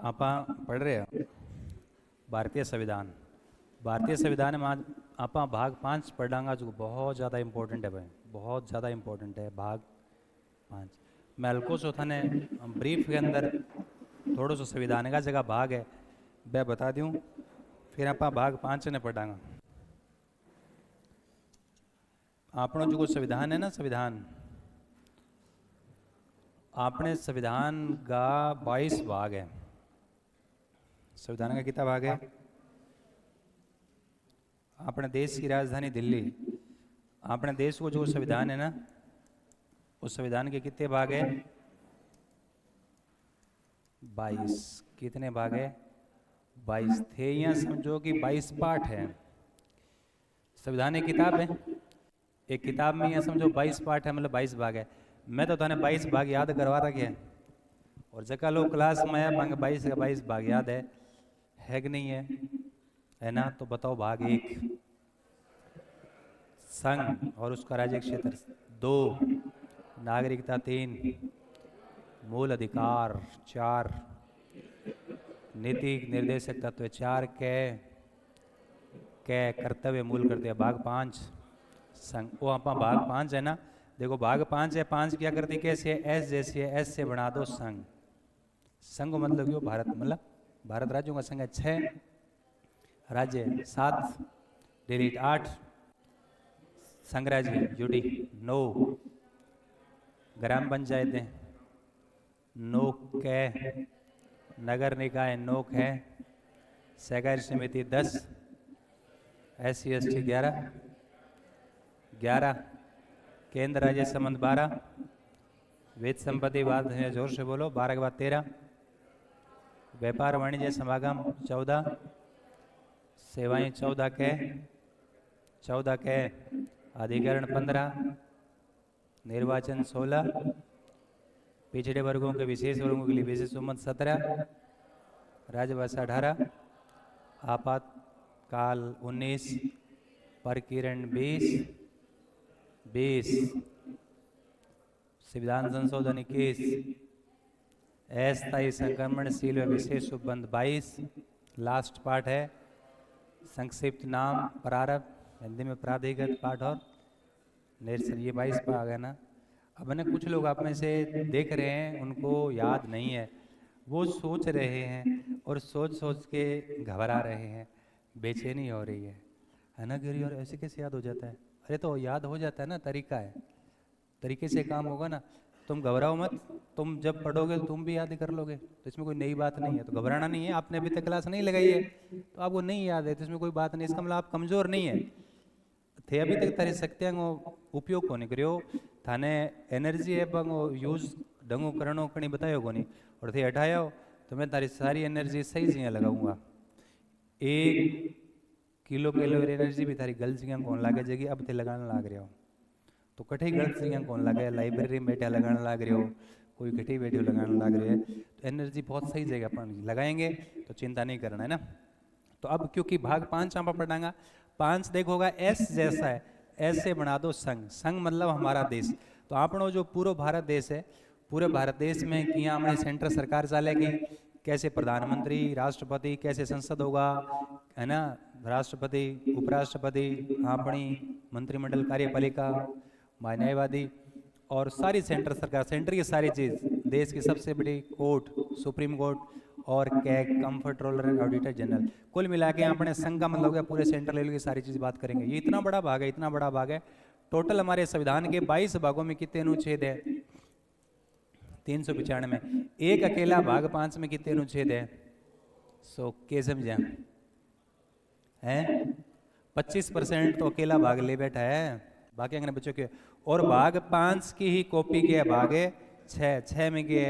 आप पढ़ रहे हो भारतीय संविधान। भारतीय संविधान में आज आप भाग 5 पढ़ांगा जो बहुत ज़्यादा इम्पोर्टेंट है भाई, बहुत ज़्यादा इम्पोर्टेंट है भाग 5। मैं हल्को सो थाने ब्रीफ के अंदर थोड़ा सा संविधान का जगह भाग है वह बता दूँ, फिर आप भाग 5 ने पढ़ांगा। आपनो जो संविधान है ना, संविधान आपने संविधान का 22 भाग है। संविधान का कितना भाग है? अपने देश की राजधानी दिल्ली, अपने देश को जो संविधान है ना, उस संविधान के कितने भाग है? 22। कितने भाग है? 22 थे। यहाँ समझो कि 22 पाठ है। संविधान एक किताब है, एक किताब में यहाँ समझो 22 पाठ है, मतलब 22 भाग है। मैं तो थाने 22 भाग याद करवा रखे हैं, और जगह लोग क्लास में आया पाएंगे 22 का 22 भाग याद है कि नहीं है ना? तो बताओ। भाग 1 संघ और उसका राज्य क्षेत्र, 2 नागरिकता, 3 मूल अधिकार, 4 नीति निर्देशक तत्व, 4 के कर्तव्य मूल कर्तव्य। भाग 5 संघ। वो आप भाग 5 है ना, देखो भाग 5 है। 5 क्या करती कैसे है? एस जैसी है, एस से बना दो संघ। संघ मतलब क्यों? भारत, मतलब भारत राज्यों का संघ है। 6 राज्य, 7 डिलीट 8 संघ राज्य यूडी, 9 ग्राम पंचायतें, 9 कै नगर निकाय, 9 कै सहकारी समिति, 10 SC ST, 11 केंद्र राज्य संबंध, 12 वेद संपत्ति बाद है, जोर से बोलो, 12 के बाद 13 व्यापार वाणिज्य समागम, 14 सेवाएं, 14 के अधिकरण, 15 निर्वाचन, 16 पिछड़े वर्गों के विशेष वर्गों के लिए विशेष उम्मत, 17 राजभाषा, 18 आपातकाल, 19 प्रकीर्ण, 20 संविधान संशोधन, 21 अस्थायी संक्रमणशील व विशेष उपबंध, 22 लास्ट पार्ट है संक्षिप्त नाम, प्रारंभ हिंदी में प्राधिकृत पाठ और निरसन। ये 22 भाग है ना। अब मैंने कुछ लोग आप में से देख रहे हैं उनको याद नहीं है, वो सोच रहे हैं और सोच सोच के घबरा रहे हैं, बेचैनी हो रही है ना गिरी? और ऐसे कैसे याद हो जाता है? अरे तो याद हो जाता है ना, तरीका है, तरीके से काम होगा ना। तुम घबराओ मत, तुम जब पढ़ोगे तो तुम भी याद कर लोगे, तो इसमें कोई नई बात नहीं है। तो घबराना नहीं है, आपने अभी तक क्लास नहीं लगाई है तो आपको नहीं याद है, तो इसमें कोई बात नहीं। इसका मतलब आप कमजोर नहीं है थे, अभी तक तारी शक्तियां उपयोग को नहीं करियो, थाने एनर्जी एवं यूज ढंगो करणो कणी बतायो को नहीं, और थे हटायो तो मैं तारी सारी एनर्जी सही जगह लगाऊंगा। 1 किलो कैलोरी एनर्जी भी थारी गलत जगह कौन लागे जगह अब थे लगाने लाग रहे हो, तो कठे गलत जगह कौन लागे? लाइब्रेरी में बैठा लगाने लाग रहे हो, कोई कठे बैठे लगाने लाग रहे हैं, तो एनर्जी बहुत सही जगह पर लगाएंगे, तो चिंता नहीं करना है ना। तो अब क्योंकि भाग 5 आप पढ़ांगा, 5 देखोगा एस जैसा है, एस से बना दो संघ। संघ मतलब हमारा देश। तो आपनो जो पूरा भारत देश है, पूरे भारत देश में किया हमने सेंट्रल सरकार चलेगी, कैसे प्रधानमंत्री, राष्ट्रपति, कैसे संसद होगा, है ना, राष्ट्रपति, उपराष्ट्रपति, अपनी मंत्रिमंडल, कार्यपालिका, न्यायवादी, और सारी सेंटर सरकार, सेंटर की सारी चीज, देश की सबसे बड़ी कोर्ट, सुप्रीम कोर्ट, और कैग, कंट्रोलर, ऑडिटर जनरल, कुल मिला के अपने संघ का मतलब हो गया पूरे सेंट्रल लेवल की सारी चीज बात करेंगे। ये इतना बड़ा भाग है, इतना बड़ा भाग है। टोटल हमारे संविधान के 22 भागों में कितने अनुच्छेद है? 395। एक अकेला भाग 5 में कितने अनुच्छेद है? 100 के समझा है? 25% तो अकेला भाग ले बैठा है, बाकी अंगने बच्चों के। और भाग 5 की ही कॉपी के भाग 6 में के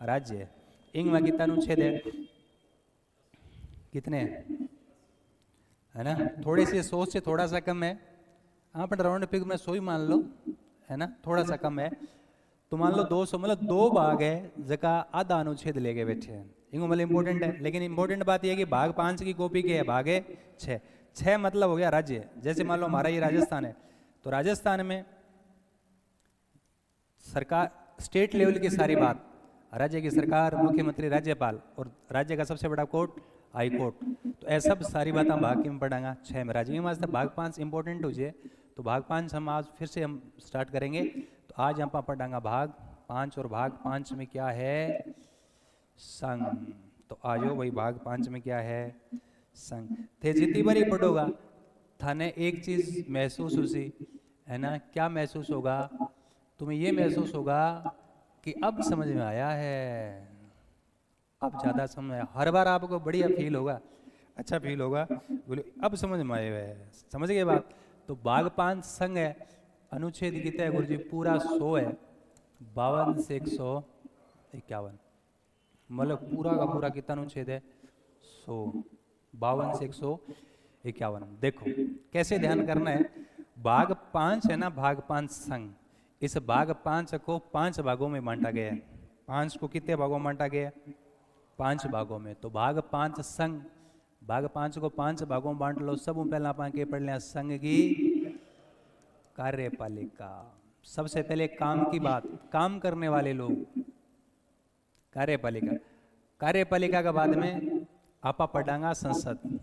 राज्य। इंग में कितना अनुच्छेद है? कितने है ना? थोड़ी सी 100 से थोड़ा सा कम है, हाँ, पर राउंड फिगर में 100 ही मान लो, है ना, थोड़ा सा कम है। तो मान लो 200, मतलब 2 भाग है जगह आधा अनुच्छेद लेके बैठे हैं। इंगो मतलब इंपॉर्टेंट है, लेकिन इंपॉर्टेंट बात यह है कि भाग 5 की कॉपी के है भाग 6 मतलब हो गया राज्य। जैसे मान लो हमारा ये राजस्थान है, तो राजस्थान में सरकार स्टेट लेवल की सारी बात, राज्य की सरकार, मुख्यमंत्री, राज्यपाल, और राज्य का सबसे बड़ा कोर्ट हाई कोर्ट। तो ऐसा सब सारी बातें भाग की में पढ़ांगा 6 में राज्य में आज भाग 5 इंपॉर्टेंट हो जाए। तो भाग 5 हम आज फिर से हम स्टार्ट करेंगे। तो आज हम पढ़ांगा भाग 5, और भाग 5 में क्या है, संघ। तो आ जाओ भाई, भाग 5 में क्या है, संघ। थे जितनी बारी पढ़ोगा थाने एक चीज महसूस हुई है ना, क्या महसूस होगा तुम्हें, ये महसूस होगा कि अब समझ में आया है, अब ज्यादा समझ में आया। हर बार आपको बढ़िया फील होगा, अच्छा फील होगा, बोले अब समझ में आए हुए, समझ गए बात। तो भाग 5 संघ है, अनुच्छेद कितना है गुरु जी, पूरा 100 है, 52 से 151, मतलब पूरा का पूरा कितना अनुच्छेद है, 100, 52 से 151। देखो कैसे ध्यान करना है, भाग 5 है ना, भाग 5 संघ, इस भाग 5 को 5 भागों में बांटा गया है। 5 को कितने भागों में बांटा गया है, 5 भागों में। तो भाग 5 संघ, भाग 5 को 5 भागों में बांट लो। सब पहला अपन के पढ़ लिया, संघ की कार्यपालिका। सबसे पहले काम की बात, काम करने वाले लोग, कार्यपालिका। कार्यपालिका के बाद में आपा पढ़ांगा संसद।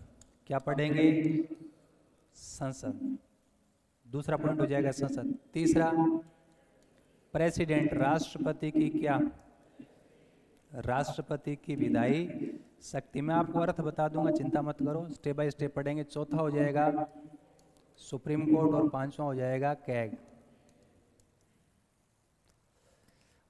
क्या पढ़ेंगे, संसद। दूसरा पॉइंट हो जाएगा संसद। तीसरा प्रेसिडेंट, राष्ट्रपति की क्या, राष्ट्रपति की विधायी शक्ति। मैं आपको अर्थ बता दूंगा, चिंता मत करो, स्टेप बाय स्टेप पढ़ेंगे। चौथा हो जाएगा सुप्रीम कोर्ट, और 5वां हो जाएगा कैग।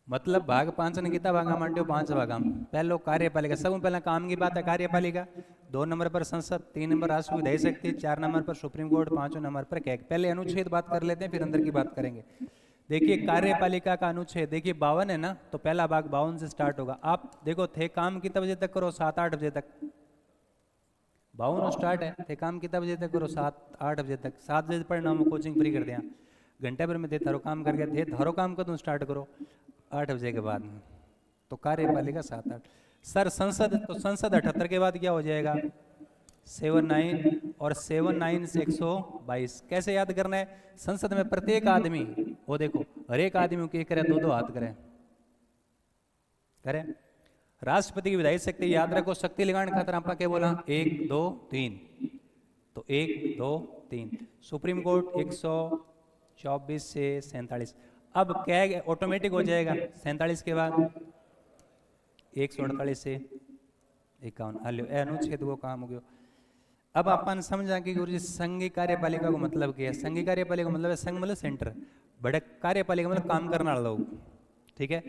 मतलब भाग 5 ने कितना भागा मांटे, 5 भागा। पहलो कार्यपालिका, सब पहला काम की बात है कार्यपालिका। 2 नंबर पर संसद, 3 नंबर राष्ट्र विधायी शक्ति, 4 नंबर पर सुप्रीम कोर्ट, 5वें नंबर पर कैग। पहले अनुच्छेद बात कर लेते हैं, फिर अंदर की बात करेंगे। देखिए कार्यपालिका का अनुच्छेद देखिए 52 है ना, तो पहला भाग 52 से स्टार्ट होगा। आप देखो थे काम कितने बजे तक करो, 7-8 बजे तक। 52 स्टार्ट है, थे काम कितने बजे तक करो, 7-8 बजे तक। 7 बजे पढ़ना, हम कोचिंग फ्री कर दिया, घंटे भर में थे थारो काम करके थे, थारो काम कदों स्टार्ट करो 8 बजे के बाद में। तो कार्यपालिका 7-8। सर संसद, तो संसद 78 के बाद क्या हो जाएगा, 79, और 79 से 122। कैसे याद करना है, संसद में प्रत्येक आदमी, वो देखो हर एक आदमी के करे 2-2 हाथ करे। राष्ट्रपति की विधायी शक्ति याद रखो, शक्ति लगाने खातर आपका क्या बोला, 1 2 3, तो 1 2 3। सुप्रीम कोर्ट 124 से 47। अब क्या ऑटोमेटिक हो जाएगा, 47 के बाद 148 से 51। अनुच्छेद वो काम हो गया। अब अपन समझा कि गुरु जी संघीय कार्यपालिका को मतलब क्या है। संघीय कार्यपालिका मतलब है, संघ मतलब सेंटर, बड़े कार्यपालिका मतलब काम करने वाले लोग, ठीक है,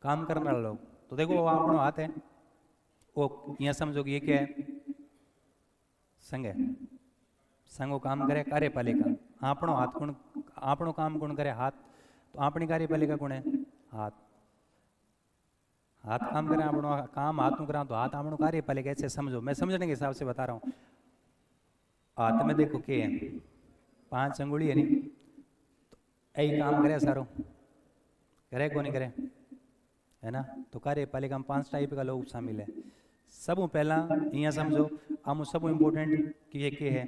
काम करने वाले लोग। तो देखो वो अपनो हाथ है, वो यहाँ समझो कि ये क्या है, संघ है। संघ वो काम करे, कार्यपालिका आपनो हाथ कौन, आपनो काम कौन करे, हाथ। तो अपनी कार्यपालिका कौन है, हाथ। हाथ काम करें, आपनो काम हाथ में करा, तो हाथ आपनो कार्यपालिका। ऐसे समझो, मैं समझने के हिसाब से बता रहा हूँ। हाथ में देखो क्या है, 5 अंगुली है नहीं, तो यही काम करे सारो, करे को नहीं करे, है ना। तो कार्यपालिका में 5 टाइप का लोग शामिल है। सब पहला यहाँ समझो, हम सब इम्पोर्टेंट कि ये है,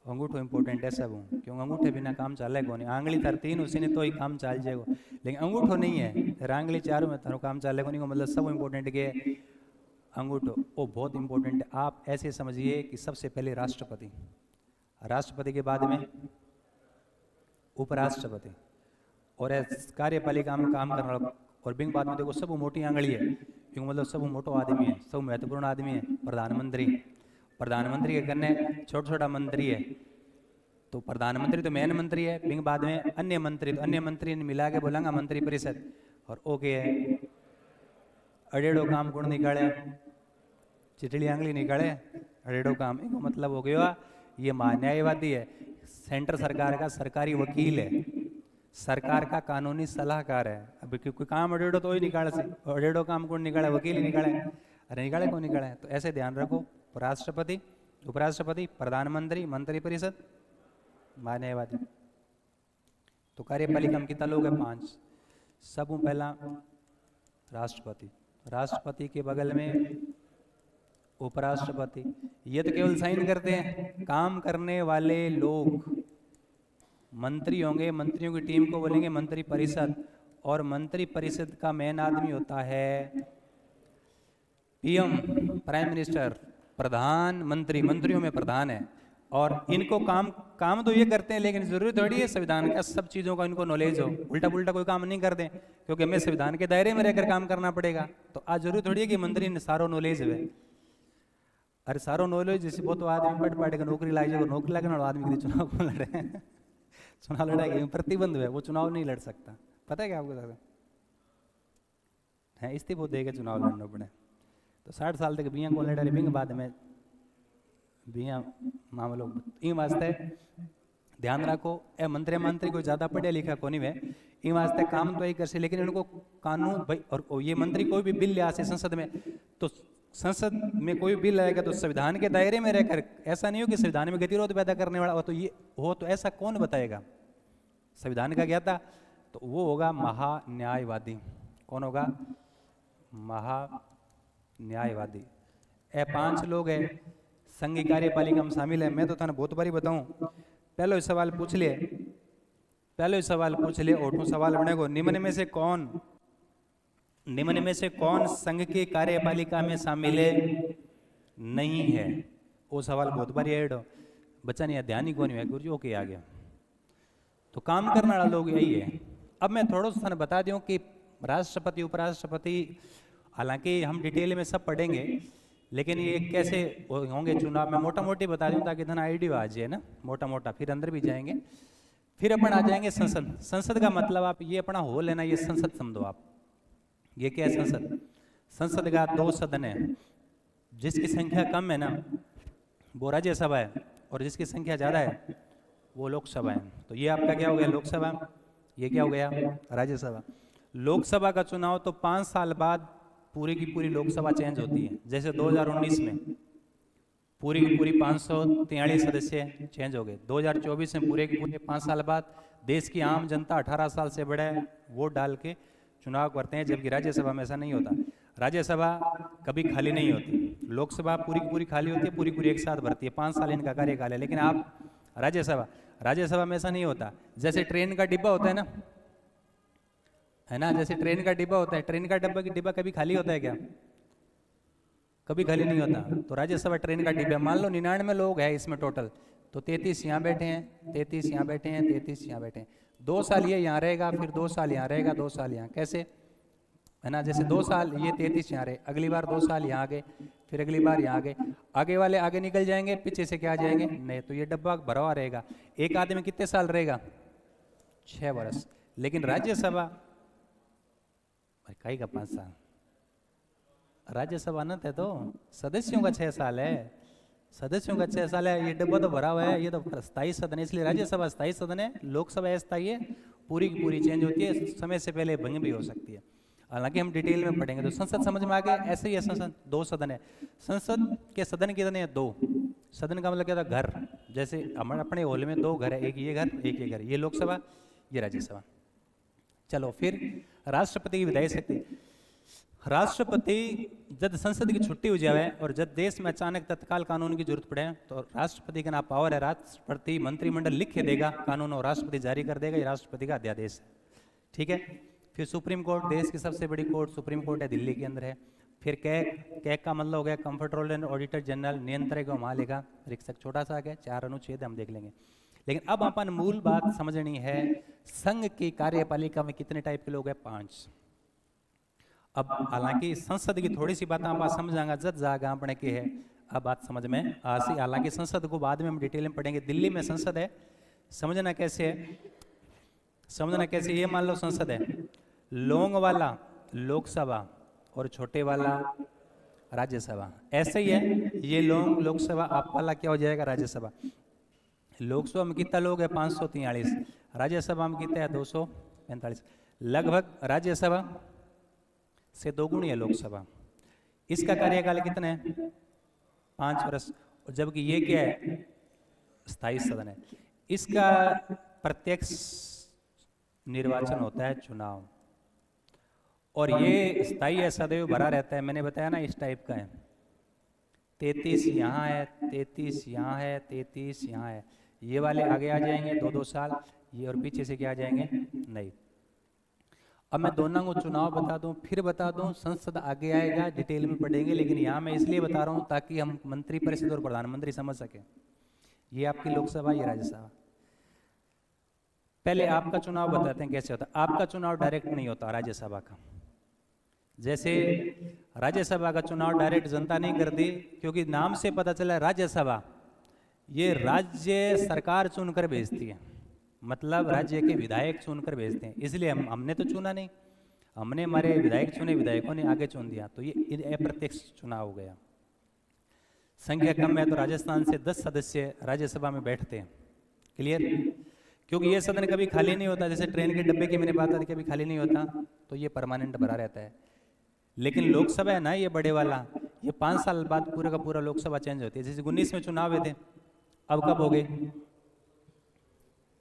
अंगूठो इम्पोर्टेंट है सब, क्योंकि अंगूठे बिना काम चले को नहीं। आंगली तार 3 उसी ने तो ही काम चल जाएगा, लेकिन अंगूठो नहीं है, फिर आंगली 4 में तारो काम चले को नहीं। मतलब सब इम्पोर्टेंट के अंगूठो, वो बहुत इंपॉर्टेंट है। आप ऐसे समझिए कि सबसे पहले राष्ट्रपति, राष्ट्रपति के बाद में उपराष्ट्रपति, और कार्यपालिका में काम करने वाला। और बिंग बाद में देखो सब मोटी आंगली है, क्योंकि मतलब सब मोटो आदमी है, सब महत्वपूर्ण आदमी है। प्रधानमंत्री, प्रधानमंत्री के कन्ने छोटा छोटा मंत्री है। तो प्रधानमंत्री तो मेन मंत्री है, बिंग बाद में अन्य मंत्री, तो अन्य मंत्री ने मिला के बोलेंगे मंत्री परिषद। और ओके है, अडेड़ो काम गुण निकाले, चिटली आंगली निकाले, अडेड़ो काम। इनको मतलब हो गया ये न्यायवादी है, सेंटर सरकार का सरकारी वकील है, सरकार का कानूनी सलाहकार है। अब कोई काम अडेड़ो तो ही निकाले से, अडेड़ो काम कौन निकाले, वकील ही निकाले, अरे निकाले कौन निकाले। तो ऐसे ध्यान रखो, राष्ट्रपति, उपराष्ट्रपति, प्रधानमंत्री, मंत्री परिषद, न्यायवादी। तो कार्यपालिका में कितना लोग है, 5। सब पहला राष्ट्रपति, राष्ट्रपति के बगल में उपराष्ट्रपति। ये तो केवल साइन करते हैं, काम करने वाले लोग मंत्री होंगे, मंत्रियों की टीम को बोलेंगे मंत्री परिषद, और मंत्री परिषद का मेन आदमी होता है पीएम, प्राइम मिनिस्टर, प्रधानमंत्री, मंत्रियों में प्रधान है। और इनको काम तो ये करते हैं, लेकिन जरूरी थोड़ी है संविधान का सब चीज़ों का इनको नॉलेज हो, उल्टा पुल्टा कोई काम नहीं करते, क्योंकि हमें संविधान के दायरे में रहकर काम करना पड़ेगा। तो आज जरूरी थोड़ी है कि मंत्री ने सारो नॉलेज है। अरे सारो नॉलेज जैसे बहुत आदमी पढ़ के नौकरी लाई जाए, नौकरी लगे ना आदमी के लिए चुनाव कौन लड़े चुनाव लड़ाई प्रतिबंध है, वो चुनाव नहीं लड़ सकता। पता है क्या आपको? है इस्तीफा देके चुनाव लड़ना पड़े। तो 60 साल तक बिया को लड़ा रही, बिंग बाद में बिया मामलो इन वास्ते ध्यान रखो। ए मंत्री कोई ज़्यादा पढ़े लिखा को नहीं है, इन वास्ते काम तो यही कर से, लेकिन इनको कानून भाई, और ये मंत्री कोई भी बिल ले आसे संसद में, तो संसद में कोई बिल आएगा तो संविधान के दायरे में रहकर, ऐसा नहीं हो कि संविधान में गतिरोध पैदा करने वाला हो, तो ये हो तो ऐसा कौन बताएगा? संविधान का क्या था? तो वो होगा महान्यायवादी। कौन होगा? महान्यायवादी। ए 5 लोग है, संघीय कार्यपालिका में शामिल है। मैं तो थाने बहुत बारी बताऊं, पहले सवाल पूछ लिए, और सवाल बनेगो निम्न में से कौन संघ की कार्यपालिका में शामिल है? नहीं है। वो सवाल बहुत बारी ऐड हो, बच्चा नहीं ध्यान ही कौन है, गुरु जी ओके आ गया। तो काम करने वाला लोग यही है। अब मैं थोड़ा सा बता दूं कि राष्ट्रपति, उपराष्ट्रपति, हालांकि हम डिटेल में सब पढ़ेंगे, लेकिन ये कैसे होंगे चुनाव में मोटा मोटी बता दूं ताकि धन आइडिया आ जाए ना, मोटा मोटा, फिर अंदर भी जाएंगे। फिर अपन आ जाएंगे संसद। संसद का मतलब आप ये अपना हो लेना, ये संसद समझो आप। ये क्या है संसद? संसद का 2 सदन है, जिसकी संख्या कम है ना वो राज्यसभा है, और जिसकी संख्या ज़्यादा है वो लोकसभा है। तो ये आपका क्या हो गया? लोकसभा। ये क्या हो गया? राज्यसभा। लोकसभा का चुनाव तो 5 साल बाद पूरी की पूरी लोकसभा चेंज होती है। जैसे 2019 में पूरी की पूरी 543 सदस्य चेंज हो गए। 2024 में पूरे के पूरे 5 साल बाद देश की आम जनता 18 साल से बड़े वोट डाल के चुनाव करते हैं, जबकि राज्यसभा में ऐसा नहीं होता। राज्यसभा कभी खाली नहीं होती, लोकसभा पूरी की पूरी खाली होती है, पूरी पूरी एक साथ भरती है, 5 साल इनका कार्यकाल है। लेकिन आप राज्यसभा में ऐसा नहीं होता। जैसे ट्रेन का डिब्बा होता है ना, है ना, जैसे ट्रेन का डिब्बा होता है, ट्रेन का डिब्बा कभी खाली होता है क्या? कभी खाली नहीं होता। तो राज्यसभा ट्रेन का डिब्बा, मान लो 99 लोग हैं इसमें टोटल, तो 33 यहाँ बैठे हैं, 33 यहाँ बैठे हैं, 33 यहाँ बैठे हैं। 2 साल ये यहाँ रहेगा, फिर 2 साल यहाँ रहेगा, 2 साल यहाँ, कैसे? है ना, जैसे 2 साल ये 33 यहाँ रहे, अगली बार 2 साल यहाँ आ गए, फिर अगली बार यहाँ आ गए, आगे वाले आगे निकल जाएंगे, पीछे से क्या आ जाएंगे? नहीं। तो ये डब्बा भरा हुआ रहेगा। एक आदमी कितने साल रहेगा? 6 वर्ष। लेकिन राज्यसभा कई का 5 साल, राज्यसभा न थे तो सदस्यों का 6 साल है, सदस्यों का 6 साल है। ये डब्बा तो भरा हुआ है, ये तो स्थायी सदन है, इसलिए राज्यसभा स्थायी सदन है, लोकसभा अस्थायी है, पूरी की पूरी चेंज होती है, समय से पहले भंग भी हो सकती है। हालांकि हम डिटेल में पढ़ेंगे। तो संसद समझ में आ गया। ऐसे ही है संसद, 2 सदन है। संसद के सदन कितने हैं? 2। सदन का मतलब क्या था? घर। जैसे हमारे अपने हॉल में 2 घर है, एक ये घर, एक ये घर, ये लोकसभा, ये राज्यसभा। चलो फिर राष्ट्रपति की विधायी शक्ति। राष्ट्रपति जब संसद की छुट्टी हो जाए और जब देश में अचानक तत्काल कानून की जरूरत पड़े तो राष्ट्रपति का ना पावर है, राष्ट्रपति मंत्रिमंडल लिख के देगा कानून और राष्ट्रपति जारी कर देगा। ये राष्ट्रपति का अध्यादेश है, ठीक है। फिर सुप्रीम कोर्ट, देश की सबसे बड़ी कोर्ट सुप्रीम कोर्ट है, दिल्ली के अंदर है। फिर कैग का मतलब हो गया कंप्ट्रोलर एंड ऑडिटर जनरल, नियंत्रक वहाँ लेगा। रिक्सक छोटा सा है, 4 अनुच्छेद हम देख लेंगे। लेकिन अब अपन मूल बात समझनी है, संघ की कार्यपालिका में कितने टाइप के लोग हैं? 5। अब हालांकि संसद की थोड़ी सी बात आप समझांगा, जब जागा अपने की है, अब बात समझ में आसी। हालांकि संसद को बाद में हम डिटेल में पढ़ेंगे। दिल्ली में संसद है, समझना कैसे है, समझना कैसे। ये मान लो संसद है, लौंग वाला लोकसभा और छोटे वाला राज्यसभा, ऐसे ही है। ये लौंग लोकसभा, आप वाला क्या हो जाएगा? राज्यसभा। लोकसभा में कितना लोग है? 543। राज्यसभा में कितना है? 245। लगभग राज्यसभा से 2 गुनी है लोकसभा। इसका कार्यकाल कितना है? 5 वर्ष। जबकि ये क्या है? स्थायी सदन है। इसका प्रत्यक्ष निर्वाचन होता है, चुनाव। और ये स्थायी है, सदैव भरा रहता है। मैंने बताया ना इस टाइप का है। 33 यहाँ है, 33 यहाँ है, 33 यहाँ है। ये वाले आगे आ जाएंगे 2-2 साल, ये और पीछे से क्या आ जाएंगे? नहीं। अब मैं दोनों को चुनाव बता दूं, फिर बता दूं, संसद आगे आएगा, डिटेल में पढ़ेंगे, लेकिन यहाँ मैं इसलिए बता रहा हूँ ताकि हम मंत्री परिषद और प्रधानमंत्री समझ सकें। ये आपकी लोकसभा, ये राज्यसभा। पहले आपका चुनाव बताते हैं कैसे होता है। आपका चुनाव डायरेक्ट नहीं होता राज्यसभा का। जैसे राज्यसभा का चुनाव डायरेक्ट जनता नहीं करती, क्योंकि नाम से पता चला राज्यसभा, ये राज्य सरकार चुनकर भेजती है, मतलब राज्य के विधायक चुनकर भेजते हैं। इसलिए हमने तो चुना नहीं, हमने हमारे विधायक चुने, विधायकों ने आगे चुन दिया, तो ये अप्रत्यक्ष चुनाव हो गया। संख्या कम है तो राजस्थान से 10 सदस्य राज्यसभा में बैठते हैं। क्लियर? क्योंकि ये सदन कभी खाली नहीं होता, जैसे ट्रेन के डब्बे की मैंने बात की, कभी खाली नहीं होता, तो ये परमानेंट भरा रहता है। लेकिन लोकसभा है ना, ये बड़े वाला, ये 5 साल बाद पूरा का पूरा लोकसभा चेंज होती है। जैसे 19 में चुनाव हुए थे, अब कब हो गए?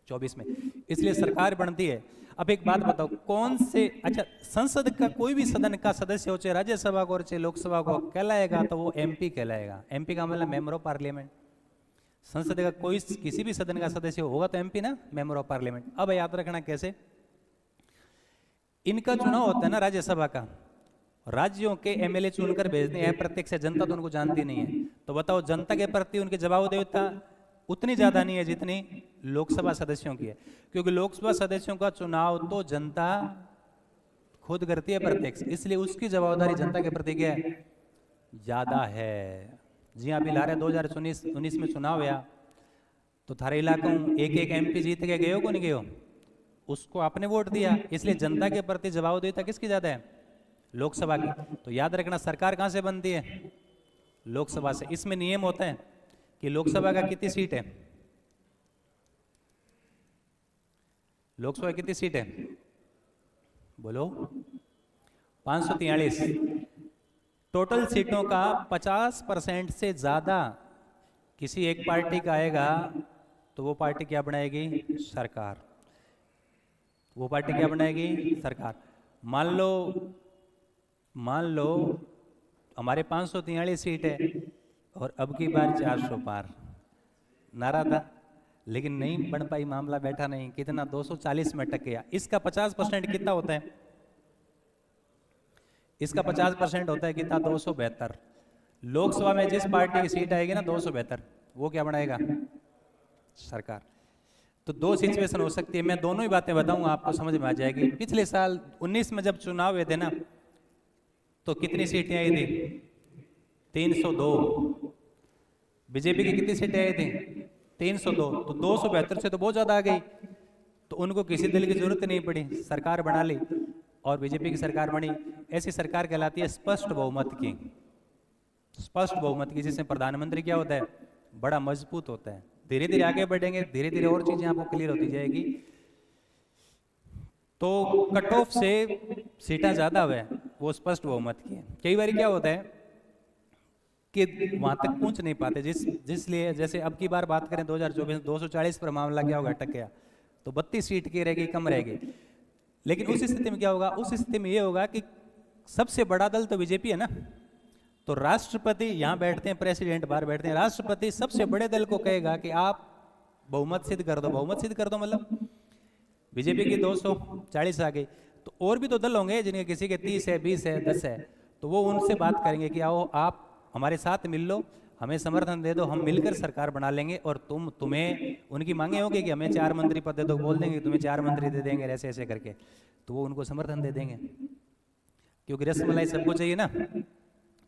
24 में। इसलिए सरकार बनती है। अब एक बात बताओ, कौन से, अच्छा, संसद का कोई भी सदन का सदस्य हो, चाहे राज्यसभा को और चाहे लोकसभा को, कहलाएगा तो वो एमपी कहलाएगा। एमपी का मतलब मेंबर ऑफ पार्लियामेंट। संसद का कोई किसी भी सदन का सदस्य होगा तो एमपी ना, मेंबर ऑफ पार्लियामेंट। अब याद रखना कैसे, इनका चुनाव होता है ना राज्यसभा का, राज्यों के एमएलए चुनकर भेजते हैं, प्रत्यक्ष जनता तो उनको जानती नहीं है। तो बताओ, जनता के प्रति उनकी जवाबदेहिता उतनी ज्यादा नहीं है जितनी लोकसभा सदस्यों की है, क्योंकि लोकसभा सदस्यों का चुनाव तो जनता खुद करती है प्रत्यक्ष, इसलिए उसकी जवाबदारी जनता के प्रति क्या है? ज्यादा है। जी हाँ, अभी ला रहे 2019 में चुनाव हुआ, तो थारे इलाकों एक एक एमपी जीत के गए हो को नहीं गए हो, उसको आपने वोट दिया, इसलिए जनता के प्रति जवाबदेहिता किसकी ज्यादा है? लोकसभा की। तो याद रखना, सरकार कहां से बनती है? लोकसभा से। इसमें नियम होता है कि लोकसभा का कितनी सीट है? लोकसभा कितनी सीट है? बोलो। 543। टोटल सीटों का 50% से ज्यादा किसी एक पार्टी का आएगा तो वो पार्टी क्या बनाएगी? सरकार। वो पार्टी क्या बनाएगी? सरकार। मान लो हमारे 543 सीट है और अब की बार 400 पार, नारा था, लेकिन नहीं बन पाई, मामला बैठा नहीं, कितना 240 में अटक गया। इसका 50% कितना होता है? इसका 50% होता है कितना? 272। लोकसभा में जिस पार्टी की सीट आएगी ना 272, वो क्या बनाएगा? सरकार। तो दो सिचुएशन हो सकती है, मैं दोनों ही बातें बताऊंगा, आपको समझ में आ जाएगी। पिछले साल 19 में जब चुनाव हुए थे ना, तो कितनी सीटें आई थी? 302। बीजेपी की कितनी सीटें आई थी? 302। तो 272 से तो बहुत ज्यादा आ गई, तो उनको किसी दल की जरूरत नहीं पड़ी, सरकार बना ली और बीजेपी की सरकार बनी। ऐसी सरकार कहलाती है स्पष्ट बहुमत की। स्पष्ट बहुमत की, जिसमें प्रधानमंत्री क्या होता है? बड़ा मजबूत होता है। धीरे धीरे आगे बढ़ेंगे, धीरे धीरे और चीजें आपको क्लियर होती जाएगी। तो कट ऑफ से सीटें ज्यादा हुए, वो स्पष्ट बहुमत की है। कई बार क्या होता है कि वहां तक पहुंच नहीं पाते, जिसलिए जैसे अब की बार बात करें 2024 240 पर मामला क्या होगा? अटक गया, तो 32 सीट की रहेगी, कम रहेगी। लेकिन उस स्थिति में क्या होगा? उस स्थिति में ये होगा कि सबसे बड़ा दल तो बीजेपी है ना, तो राष्ट्रपति यहाँ बैठते हैं, प्रेसिडेंट बाहर बैठते हैं, राष्ट्रपति सबसे बड़े दल को कहेगा कि आप बहुमत सिद्ध कर दो। बहुमत सिद्ध कर दो मतलब बीजेपी की 240 आ गई, तो और भी तो दल होंगे जिनके किसी के 30 है, 20 है, 10 है, तो वो उनसे बात करेंगे कि आओ आप हमारे साथ मिल लो, हमें समर्थन दे दो, हम मिलकर सरकार बना लेंगे। और तुम्हें उनकी मांगे होगी कि हमें 4 मंत्री पद दे दो, बोल देंगे तुम्हें 4 मंत्री दे देंगे, ऐसे ऐसे करके, तो वो उनको समर्थन दे देंगे, क्योंकि रसमलाई सबको चाहिए ना।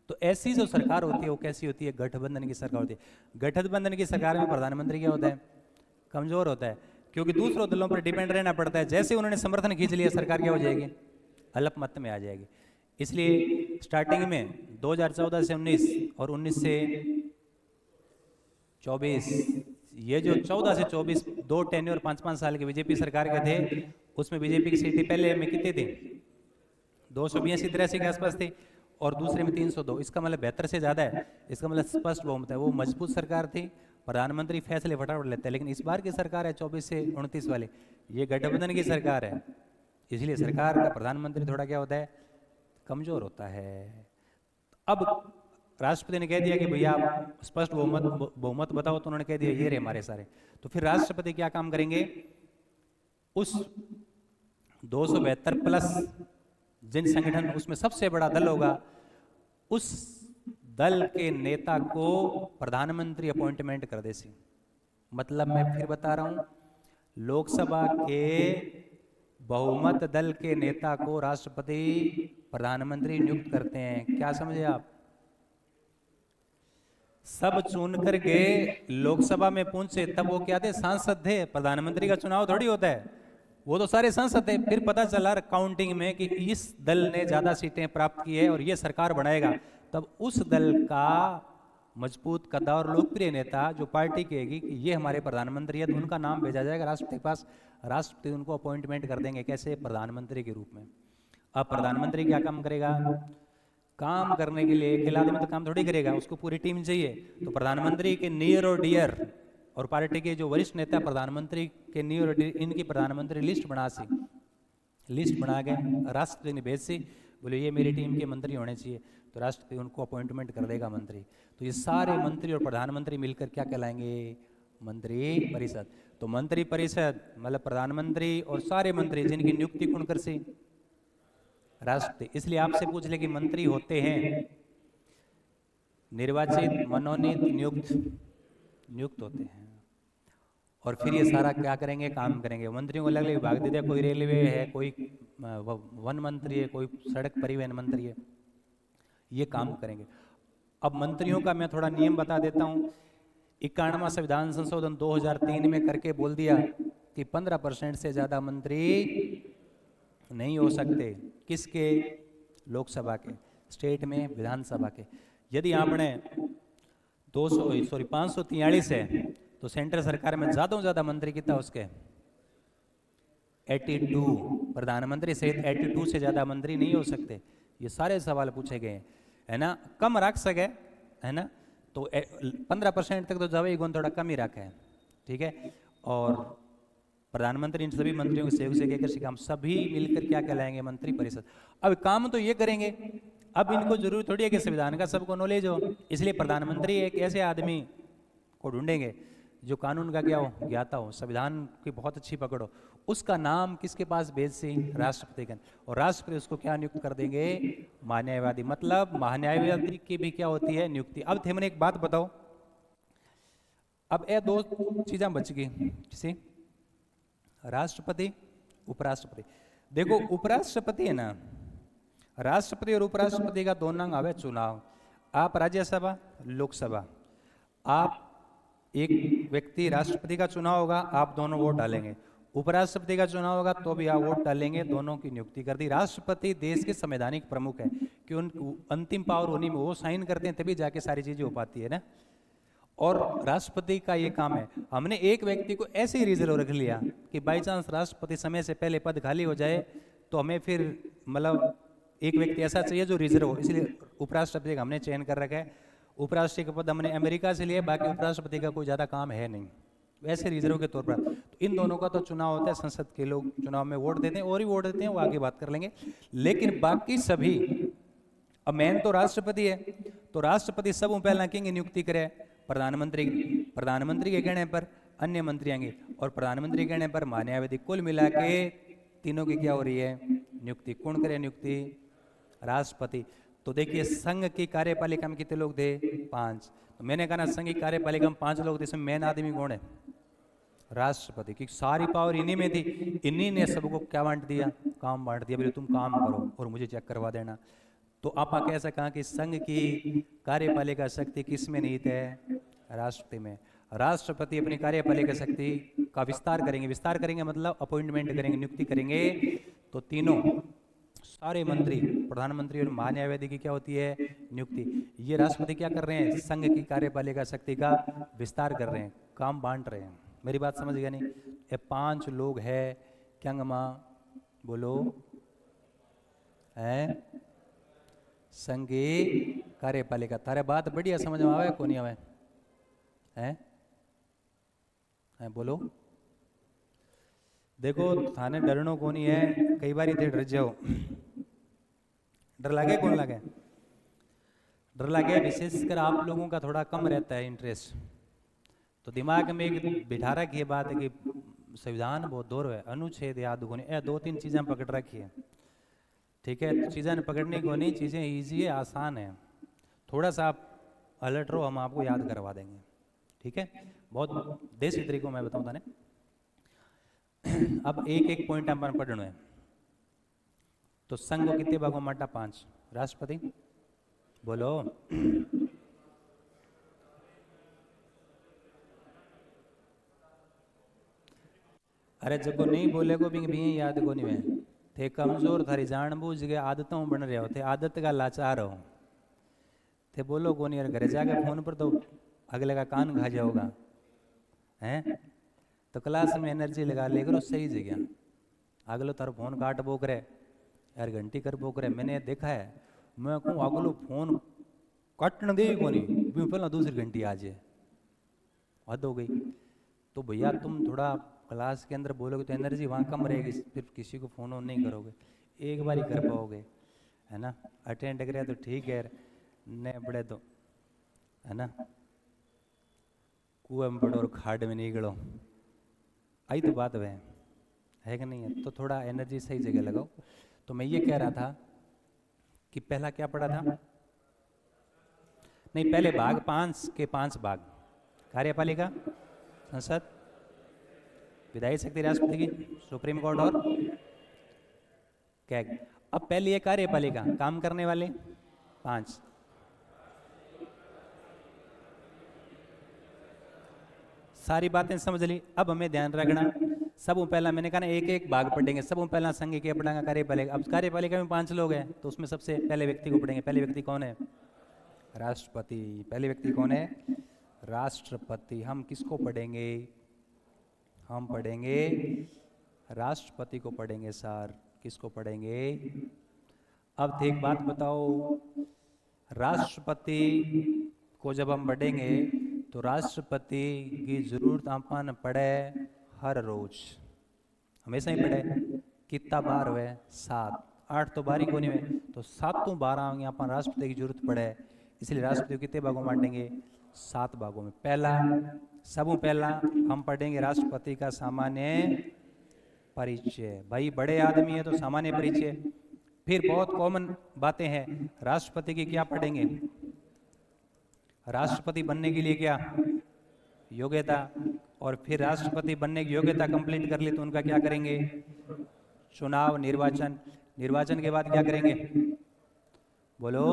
तो ऐसी जो सरकार होती है वो कैसी होती है? गठबंधन की सरकार होती है। गठबंधन की सरकार में प्रधानमंत्री क्या होता है? कमजोर होता है, क्योंकि दूसरों दलों पर डिपेंड रहना पड़ता है। जैसे उन्होंने समर्थन खींच लिया, सरकार क्या हो जाएगी? अल्पमत में आ जाएगी। इसलिए स्टार्टिंग में 2014 से 19 और 19 से 24, ये जो 14 से 24 दो टेन्योर 5-5 साल के बीजेपी सरकार के थे, उसमें बीजेपी की सीटें पहले में कितनी थी? 282-83 के आसपास थी, और दूसरे में 302। इसका मतलब 72 से ज्यादा है। इसका मतलब स्पष्ट बहुमत है। वो मजबूत सरकार थी, प्रधानमंत्री फैसले फटाफट लेते हैं। लेकिन इस बार की सरकार है 24 से 29 वाली, ये गठबंधन की सरकार है, इसलिए सरकार का प्रधानमंत्री थोड़ा क्या होता है? कमजोर होता है। अब राष्ट्रपति ने कह दिया कि भैया आप स्पष्ट बहुमत बताओ, तो उन्होंने कह दिया ये रहे हमारे सारे। तो फिर राष्ट्रपति क्या काम करेंगे? उस 272 प्लस जिन संगठन, उसमें सबसे बड़ा दल होगा, उस दल के नेता को प्रधानमंत्री अपॉइंटमेंट कर दे सी। मतलब मैं फिर बता रहा हूं, लोकसभा के बहुमत दल के नेता को राष्ट्रपति प्रधानमंत्री नियुक्त करते हैं। क्या समझे आप? सब चुन कर गए, लोकसभा में पहुंचे, तब वो क्या थे? सांसद थे। प्रधानमंत्री का चुनाव थोड़ी होता है, वो तो सारे सांसद थे। फिर पता चला काउंटिंग में कि इस दल ने ज्यादा सीटें प्राप्त की है और ये सरकार बनाएगा, तब उस दल का मजबूत कद्दा और लोकप्रिय नेता जो पार्टी कहेगी कि ये हमारे प्रधानमंत्री है, तो उनका नाम भेजा जाएगा राष्ट्रपति के पास। राष्ट्रपति उनको अपॉइंटमेंट कर देंगे, कैसे? प्रधानमंत्री के रूप में। अब प्रधानमंत्री क्या काम करेगा? काम करने के लिए अकेला आदमी तो काम थोड़ी करेगा, उसको पूरी टीम चाहिए। तो प्रधानमंत्री के नियर और डियर और पार्टी के जो वरिष्ठ नेता प्रधानमंत्री के नियर और डियर, इनकी प्रधानमंत्री लिस्ट बना सी। लिस्ट बना के राष्ट्रपति ने भेज सी, बोले ये मेरी टीम के मंत्री होने चाहिए, तो राष्ट्रपति उनको अपॉइंटमेंट कर देगा मंत्री। तो ये सारे मंत्री और प्रधानमंत्री मिलकर क्या कहलाएंगे? मंत्री परिषद। तो मंत्री परिषद मतलब प्रधानमंत्री और सारे मंत्री, जिनकी नियुक्ति कौन कर सी? राष्ट्रपति। इसलिए आपसे पूछ ले कि मंत्री होते हैं निर्वाचित, मनोनीत, नियुक्त होते हैं। और फिर ये सारा क्या करेंगे? काम करेंगे। मंत्रियों को अलग अलग विभाग दे दिया, कोई रेलवे है, कोई वन मंत्री है, कोई सड़क परिवहन मंत्री है, ये काम करेंगे। अब मंत्रियों का मैं थोड़ा नियम बता देता हूं। 91वां संविधान संशोधन 2003 में करके बोल दिया कि 15% से ज्यादा मंत्री नहीं हो सकते। किसके? लोकसभा के। स्टेट में विधानसभा के। यदि आपने 543 है तो सेंट्रल सरकार में ज्यादा से ज्यादा मंत्री कितना? उसके 82। प्रधानमंत्री सहित 82 से ज्यादा मंत्री नहीं हो सकते। ये सारे सवाल पूछे गए हैं, है ना। कम रख सके, है ना, तो 15% तक तो जावे गुण थोड़ा कम ही रखा है, ठीक है। और प्रधानमंत्री इन सभी मंत्रियों के सहयोग से कहकर काम सभी मिलकर क्या कहलाएंगे? मंत्री परिषद। अब काम तो ये करेंगे, अब इनको जरूरी थोड़ी है कि संविधान का सबको नॉलेज हो, इसलिए प्रधानमंत्री एक ऐसे आदमी को ढूंढेंगे जो कानून का क्या हो? ज्ञाता हो, संविधान की बहुत अच्छी पकड़ हो। उसका नाम किसके पास भेज सी? राष्ट्रपति का। और राष्ट्रपति उसको क्या नियुक्त कर देंगे? महान्यायवादी। मतलब महान्यायवादी की भी क्या होती है? नियुक्ति। अब थे मैंने एक बात बताओ, अब ये दो चीजें बच गई, किसी राष्ट्रपति, उपराष्ट्रपति। देखो उपराष्ट्रपति है ना, राष्ट्रपति और उपराष्ट्रपति का दोनों अंग आवे चुनाव। आप राज्यसभा, लोकसभा, आप एक व्यक्ति राष्ट्रपति का चुनाव होगा, आप दोनों वोट डालेंगे। उपराष्ट्रपति का चुनाव होगा तो भी आप वोट डालेंगे, दोनों की नियुक्ति कर दी। राष्ट्रपति देश के संवैधानिक प्रमुख है कि उन अंतिम पावर होने में वो साइन करते हैं, तभी जाके सारी चीजें हो पाती है ना। और राष्ट्रपति का ये काम है। हमने एक व्यक्ति को ऐसे ही रिजर्व रख लिया कि बाई चांस राष्ट्रपति समय से पहले पद खाली हो जाए तो हमें फिर मतलब एक व्यक्ति ऐसा चाहिए जो रिजर्व हो, इसलिए उपराष्ट्रपति का हमने चयन कर रखा है। उपराष्ट्रपति का पद हमने अमेरिका से लिया, बाकी उपराष्ट्रपति का कोई ज्यादा काम है नहीं, वैसे रिजर्व के तौर पर। तो इन दोनों का तो चुनाव होता है, संसद के लोग चुनाव में वोट देते हैं, और ही वोट देते हैं, वो आगे बात कर लेंगे। लेकिन बाकी सभी, अब मेन तो राष्ट्रपति है, तो राष्ट्रपति सब पहला किंग नियुक्ति करे? प्रधानमंत्री। प्रधानमंत्री के कहने पर अन्य मंत्री आएंगे, और प्रधानमंत्री के कहने पर महान्यायवादी। कुल मिला के तीनों की क्या हो रही है? नियुक्ति। कौन करे नियुक्ति? राष्ट्रपति। तो देखिए संघ की कार्यपालिका में कितने लोग थे? 5। तो मैंने कहा ना, संघ की कार्यपालिका में 5 लोग थे, इसमें मेन आदमी कौन है? राष्ट्रपति की सारी पावर इन्हीं में थी। इन्हीं ने सबको क्या बांट दिया? काम बांट दिया, बोले तुम काम करो और मुझे चेक करवा देना। तो आप कैसा कहा कि संघ की कार्यपालिका शक्ति किस में निहित है? राष्ट्रपति में। राष्ट्रपति अपनी कार्यपालिका शक्ति का विस्तार करेंगे। विस्तार करेंगे मतलब अपॉइंटमेंट करेंगे, नियुक्ति करेंगे। तो तीनों सारे मंत्री, प्रधानमंत्री और महान्यायवादी की क्या होती है? नियुक्ति। ये राष्ट्रपति क्या कर रहे हैं? संघ की कार्यपालिका शक्ति का विस्तार कर रहे हैं, काम बांट रहे हैं। मेरी बात समझ गया नहीं? ये 5 लोग है, क्या गमा बोलो है? संघ की कार्यपालिका। तारे बात बढ़िया समझ में आवे को नहीं आवे? है बोलो। देखो थाने डरनो को नहीं है, कई बार इतने डर जाओ। डर लगे? कौन लगे? डर लगे। विशेषकर आप लोगों का थोड़ा कम रहता है इंटरेस्ट, तो दिमाग में एक बिठा रखी है बात है कि संविधान बहुत दूर है, अनुच्छेद याद को नहीं, ए 2-3 चीज़ें पकड़ रखी है, ठीक है। तो चीज़ें पकड़ने को नहीं, चीज़ें ईजी है, आसान है, थोड़ा सा आप अलर्ट रहो, हम आपको याद करवा देंगे, ठीक है। बहुत देसी तरीकों में बताऊँ था। अब एक एक पॉइंट अपन पढ़ना है। तो संघ को कितने भागों में बांटा? 5। राष्ट्रपति बोलो। अरे जगो नहीं बोले को भी याद को नहीं है, थे कमजोर थारी जानबूझ के आदतों बन रहे हो, थे आदत का लाचार हो, थे बोलो को नहीं, और घरे जाके फोन पर तो अगले का कान खा जाओगा, हैं? तो क्लास में एनर्जी लगा ले करो सही जगह, अगलो तारो फोन काट बो करे यार, घंटी कर बो करे। मैंने देखा है, मैं कहूँ अगलो फोन कटने दे को नहीं, पहला दूसरी घंटी आ जाए, हद हो गई। तो भैया तुम थोड़ा क्लास के अंदर बोलोगे तो एनर्जी वहाँ कम रहेगी, फिर किसी को फ़ोन ऑन नहीं करोगे, एक बार ही कर पाओगे, है ना। अटेंड करे तो ठीक है, नहीं पढ़े तो, है ना, कुएं में पढ़ो और खाड़ में निकलो, आई तो बात वह है कि नहीं है। तो थोड़ा एनर्जी सही जगह लगाओ। तो मैं ये कह रहा था कि पहला क्या पढ़ा था? नहीं, पहले भाग 5 के 5 भाग, कार्यपालिका, संसद, विधायी शक्ति राष्ट्रपति की, सुप्रीम कोर्ट और कैग। अब पहले ये कार्यपालिका, काम करने वाले 5, सारी बातें समझ ली। अब हमें ध्यान रखना, सब पहला मैंने कहा ना एक एक भाग पढ़ेंगे, सब पहला संघ के पढ़ेंगे कार्यपालिका। अब कार्यपालिका में 5 लोग हैं, तो उसमें सबसे पहले व्यक्ति को पढ़ेंगे। पहले व्यक्ति कौन है? राष्ट्रपति। पहले व्यक्ति कौन है? राष्ट्रपति। हम किसको पढ़ेंगे? हम पढ़ेंगे राष्ट्रपति को पढ़ेंगे सर। किसको पढ़ेंगे? अब एक बात बताओ, राष्ट्रपति को जब हम पढ़ेंगे तो राष्ट्रपति की जरूरत अपन पड़े हर रोज, हमेशा ही पढ़े। कितना बार हुए? 7, 8 तो बारी को नहीं हुए, तो 7 बार आएंगे अपन राष्ट्रपति की जरूरत पड़े, इसलिए राष्ट्रपति को कितने भागों में बांटेंगे? 7 भागों में। पहला, सबों पहला हम पढ़ेंगे राष्ट्रपति का सामान्य परिचय। भाई बड़े आदमी है तो सामान्य परिचय। फिर बहुत कॉमन बातें हैं, राष्ट्रपति की क्या पढ़ेंगे? राष्ट्रपति बनने के लिए क्या योग्यता, और फिर राष्ट्रपति बनने की योग्यता कंप्लीट कर ली तो उनका क्या करेंगे? चुनाव, निर्वाचन। निर्वाचन के बाद क्या करेंगे? बोलो।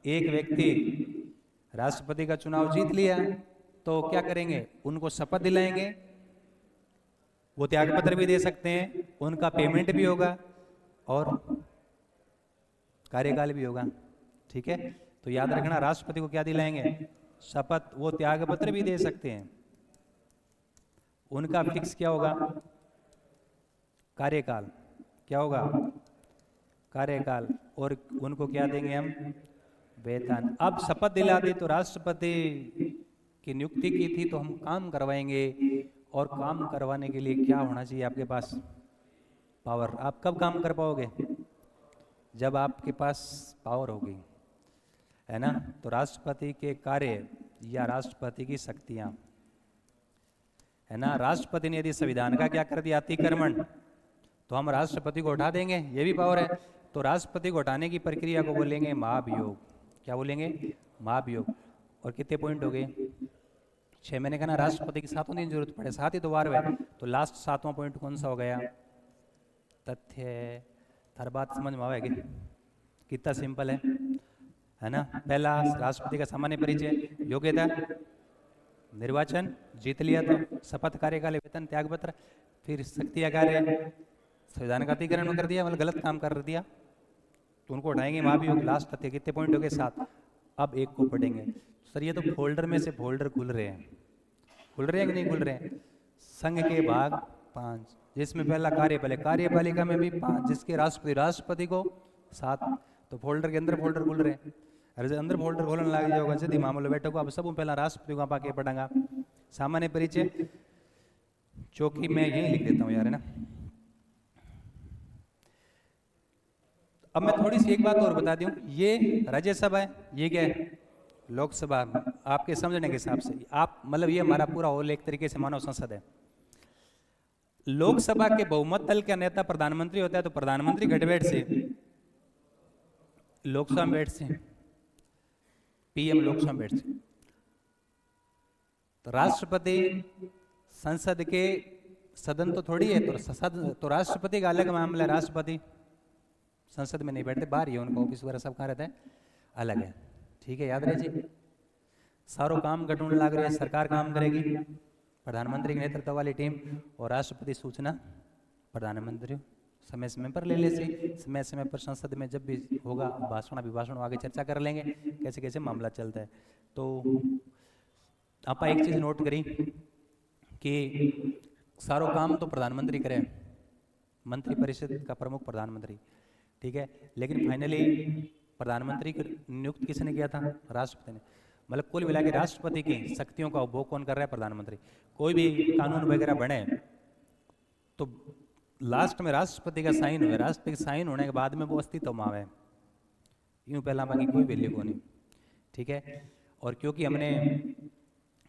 एक व्यक्ति राष्ट्रपति का चुनाव जीत लिया तो क्या करेंगे? उनको शपथ दिलाएंगे, वो त्यागपत्र भी दे सकते हैं, उनका पेमेंट भी होगा और कार्यकाल भी होगा, ठीक है। तो याद रखना, राष्ट्रपति को क्या दिलाएंगे? शपथ। वो त्यागपत्र भी दे सकते हैं। उनका फिक्स क्या होगा? कार्यकाल। क्या होगा? कार्यकाल। और उनको क्या देंगे हम? वेतन। अब शपथ दिला दी तो राष्ट्रपति की नियुक्ति की थी तो हम काम करवाएंगे, और काम करवाने के लिए क्या होना चाहिए आपके पास? पावर। आप कब काम कर पाओगे? जब आपके पास पावर होगी, है ना। तो राष्ट्रपति के कार्य या राष्ट्रपति की शक्तियां, है ना। राष्ट्रपति ने यदि संविधान का क्या कर दिया? अतिक्रमण, तो हम राष्ट्रपति को उठा देंगे, ये भी पावर है। तो राष्ट्रपति को हटाने की प्रक्रिया को बोलेंगे महाभियोग। क्या बोलेंगे? महाभियोग। और कितने पॉइंट हो गए? 6। मैंने कहा ना राष्ट्रपति की 7 दिन जरूरत पड़े, 7 ही तो बार हुए, तो लास्ट 7वां पॉइंट कौन सा हो गया? तथ्य। हर बात समझ में आएगी? कितना सिंपल है ना। पहला राष्ट्रपति का सामान्य परिचय, योग्यता, निर्वाचन, जीत लिया तो शपथ, कार्यकाल, वेतन, त्यागपत्र, फिर शक्तियां कार्य, संविधान का अतिक्रमण कर दिया, मतलब गलत काम कर दिया तो उनको उठाएंगे महाभियोग। लास्ट तथ्य। कितने पॉइंट हो गए? 7। अब एक को पढ़ेंगे। सर ये तो फोल्डर में से फोल्डर खुल रहे हैं, खुल रहे हैं कि नहीं खुल रहे हैं? संघ के भाग 5, जिसमें पहला कार्यपालिका में भी 5, जिसके राष्ट्रपति को 7। तो फोल्डर के अंदर फोल्डर खुल रहे हैं। अरे अंदर फोल्डर खोलने लग जाओगा सीधी मामलो बैठो को। अब सब पहला राष्ट्रपति को पाके पढ़ांगा। सामान्य परिचय, चौकी मैं यही लिख देता हूँ यार, है ना। अब मैं थोड़ी सी एक बात और बता दूं, ये राज्यसभा है, ये क्या है? लोकसभा। आपके समझने के हिसाब से आप मतलब ये हमारा पूरा होल एक तरीके से मानव संसद है। लोकसभा के बहुमत दल का नेता प्रधानमंत्री होता है, तो प्रधानमंत्री गठबैठ से लोकसभा में बैठ से पीएम लोकसभा में बैठ से, तो राष्ट्रपति संसद के सदन तो थोड़ी है, तो राष्ट्रपति का अलग मामला है। राष्ट्रपति संसद में नहीं बैठते, बाहर ही है, उनका ऑफिस वगैरह सब कहाँ रहता है, अलग है। ठीक है, याद रहे जी। सारो काम गठन लाग रही है, सरकार काम करेगी, प्रधानमंत्री के नेतृत्व वाली टीम, और राष्ट्रपति सूचना प्रधानमंत्री समय समय पर ले ले से, समय समय पर संसद में जब भी होगा भाषण आगे चर्चा कर लेंगे कैसे कैसे मामला चलता है। तो आप एक चीज नोट करी कि सारो काम तो प्रधानमंत्री करे, मंत्रिपरिषद का प्रमुख प्रधानमंत्री, ठीक है, लेकिन फाइनली प्रधानमंत्री की नियुक्त किसने किया था, राष्ट्रपति ने। मतलब कुल मिला के राष्ट्रपति की शक्तियों का उपभोग कौन कर रहा है, प्रधानमंत्री। कोई भी कानून वगैरह बने तो लास्ट में राष्ट्रपति का साइन हुए, राष्ट्रपति का साइन होने के बाद में वो अस्तित्व में आवे, यूं पहला बाकी कोई वैल्यू को नहीं। ठीक है, और क्योंकि हमने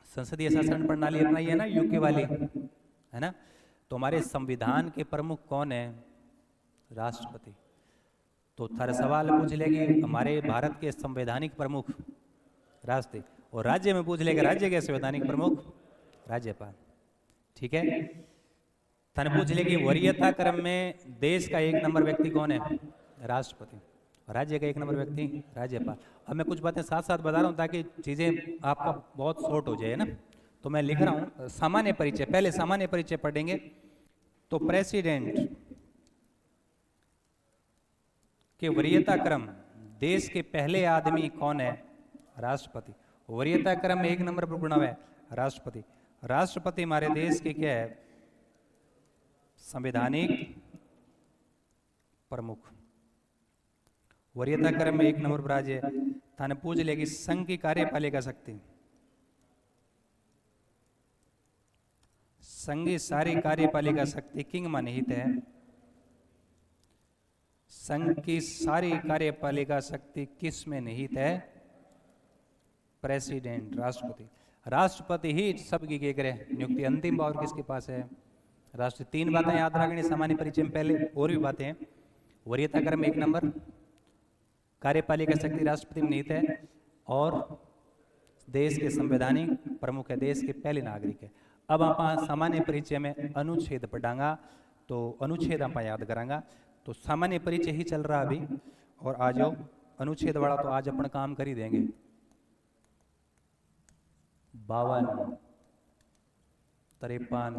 संसदीय शासन प्रणाली अपनाई है ना, यूके वाली, है ना, तो हमारे संविधान के प्रमुख कौन है, राष्ट्रपति। तो थारा सवाल पूछ लेगी हमारे भारत के संवैधानिक प्रमुख राष्ट्रपति, और राज्य में पूछ लेगा राज्य के संवैधानिक प्रमुख राज्यपाल। ठीक है, थाने पूछ लेगी वरीयता क्रम में देश का एक नंबर व्यक्ति कौन है, राष्ट्रपति, और राज्य का एक नंबर व्यक्ति राज्यपाल। अब मैं कुछ बातें साथ साथ बता रहा हूं ताकि चीजें आपका बहुत शॉर्ट हो जाए ना, तो मैं लिख रहा हूं सामान्य परिचय। पहले सामान्य परिचय पढ़ेंगे। तो प्रेसिडेंट के वरीयता क्रम, देश के पहले आदमी कौन है, राष्ट्रपति। वरीयता क्रम में एक नंबर पर गुणव है राष्ट्रपति। राष्ट्रपति हमारे देश के क्या है, संवैधानिक प्रमुख। वरीयता क्रम में एक नंबर पर राज्य। थाने पूछ लेगी संघ की कार्यपालिका शक्ति, संघ की सारी कार्यपालिका शक्ति किंग में निहित है। संघ की सारी कार्यपालिका शक्ति किस में निहित है, प्रेसिडेंट, राष्ट्रपति। राष्ट्रपति ही सबकी क्या करे नियुक्ति, अंतिम पावर किसके पास है, राष्ट्र। तीन बातें याद रखनी सामान्य परिचय में, पहले और भी बातें हैं। वरीयता क्रम एक नंबर, कार्यपालिका शक्ति राष्ट्रपति में निहित है, और देश के संवैधानिक प्रमुख है, देश के पहले नागरिक है। अब आप सामान्य परिचय में अनुच्छेद पढ़ांगा, तो अनुच्छेद आप याद करांगा। तो सामान्य परिचय ही चल रहा अभी, और आ जाओ अनुच्छेद वाला, तो आज अपन काम कर ही देंगे। 52, 53,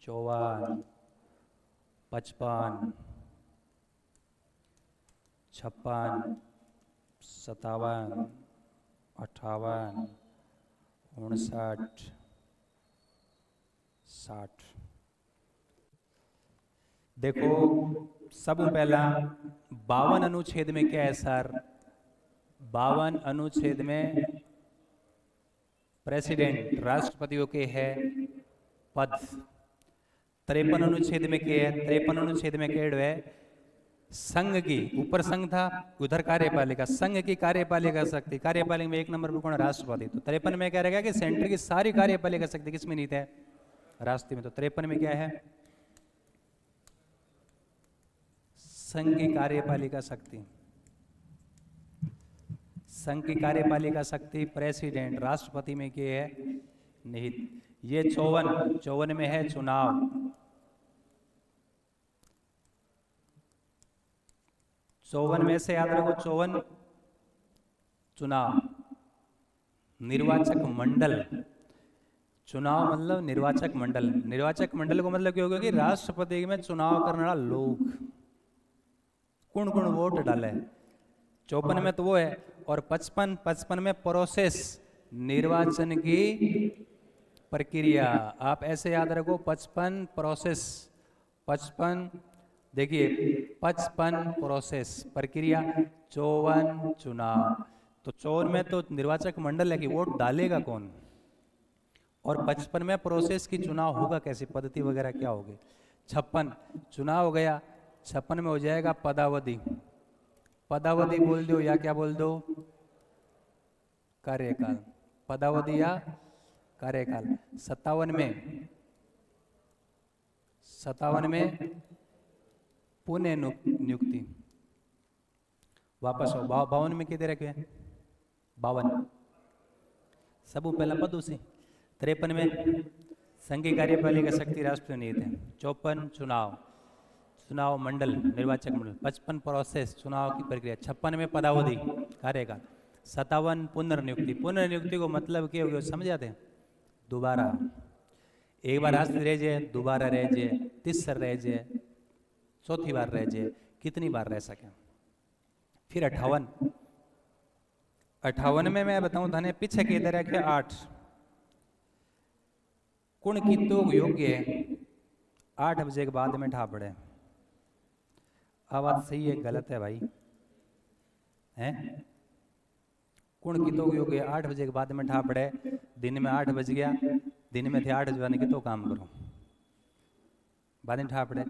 54, 55, 56, 57, 58, 59, 60। देखो सब पहला 52 अनुच्छेद में क्या है सर, 52 अनुच्छेद में प्रेसिडेंट राष्ट्रपतियों के है पद। 53 अनुच्छेद में क्या है, 53 अनुच्छेद में क्या है, संघ की, ऊपर संघ था उधर कार्यपालिका, संघ की कार्यपालिका शक्ति, कार्यपालिका में एक नंबर पर कौन, राष्ट्रपति। तो 53 में क्या रहेगा कि सेंटर की सारी कार्यपालिका शक्ति किसमें निहित है, राष्ट्रपति में। तो 53 में क्या है, संघ की कार्यपालिका शक्ति, संघ की कार्यपालिका शक्ति प्रेसिडेंट राष्ट्रपति में क्या है निहित। ये 54 में है चुनाव, 54 में से याद रखो 54 चुनाव, निर्वाचक मंडल। चुनाव मतलब निर्वाचक मंडल, निर्वाचक मंडल को मतलब क्या होगा कि राष्ट्रपति में चुनाव करने वाला लोग कौन कौन वोट डाले। 54 में तो वो है, और 55 में प्रोसेस, निर्वाचन की प्रक्रिया। आप ऐसे याद रखो 55 प्रोसेस, 55 देखिए 55 प्रोसेस प्रक्रिया, 54 चुनाव। तो 54 में तो निर्वाचक मंडल है कि वोट डालेगा कौन, और 55 में प्रोसेस की चुनाव होगा कैसे, पद्धति वगैरह क्या होगी। 56 चुनाव हो गया, 56 में हो जाएगा पदावधि। पदावधि बोल दो या क्या बोल दो, कार्यकाल, पदावधि या कार्यकाल। 57 में 57 में पुनः नियुक्ति। वापस आओ 52 में कितने रखे 52 सब पहला पद उसी। 53 में संघीय कार्यपालिका शक्ति राष्ट्रीय नीति है। 54 चुनाव मंडल निर्वाचक मंडल। 55 प्रोसेस चुनाव की प्रक्रिया। 56 में पदावधि कार्यकाल। 57 पुनर्नियुक्ति को मतलब क्या हो गया समझ जाते हैं? दोबारा एक बार राष्ट्र रह जाए, दोबारा रह जाए, तीसरा रह जाए, चौथी बार रह जाए, कितनी बार रह सके। फिर 58 में मैं बताऊं थाने पीछे की तरह के 8 कुण की तो योग्य 8 बजे के बाद में ठा पड़े। आवाज सही है गलत है भाई? हैं कुण की तो योग्य 8 बजे के बाद में ठा पड़े। दिन में 8 बज गया, दिन में थे 8 बजे की तो काम करो, बाद में ठा पड़े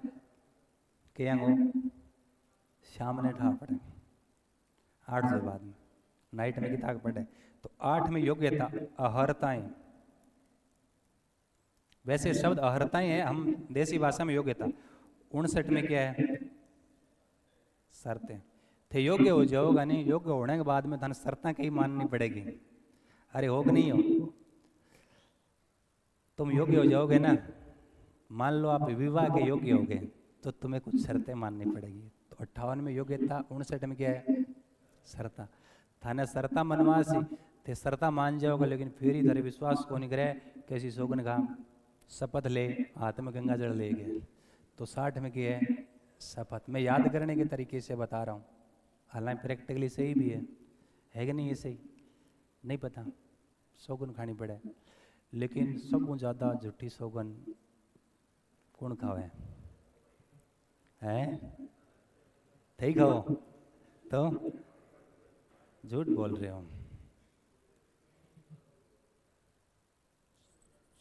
क्या शाम ने ठा पड़े 8 बजे बाद में नाइट में किताब पढ़े। तो 8 में योग्यता अहर्ताएं। वैसे शब्द अहर्ताएं है, हम देसी भाषा में योग्यता। 59 में क्या है शर्तें। थे योग्य हो जाओगा नहीं, योग्य होने के बाद में धन शर्तें कहीं माननी पड़ेगी। अरे होग नहीं हो तुम योग्य हो जाओगे ना, मान लो आप विवाह के योग्य हो गए तो तुम्हें कुछ शर्तें माननी पड़ेगी। तो 58 में योग्यता, 59 में क्या है शर्ता। थाने शर्ता मनवासी थे शर्ता मान जाओगे, लेकिन फिर इधर विश्वास को नहीं करे कैसी सोगन का शपथ ले हाथ में गंगा जल ले गए। तो 60 में क्या है शपथ। मैं याद करने के तरीके से बता रहा हूँ, हालांकि प्रैक्टिकली सही भी है कि नहीं? ये सही नहीं पता, सोगन खानी पड़े। लेकिन सब ज़्यादा झूठी सोगन कौन खावे है? थे खाओ तो झूठ बोल रहे हो।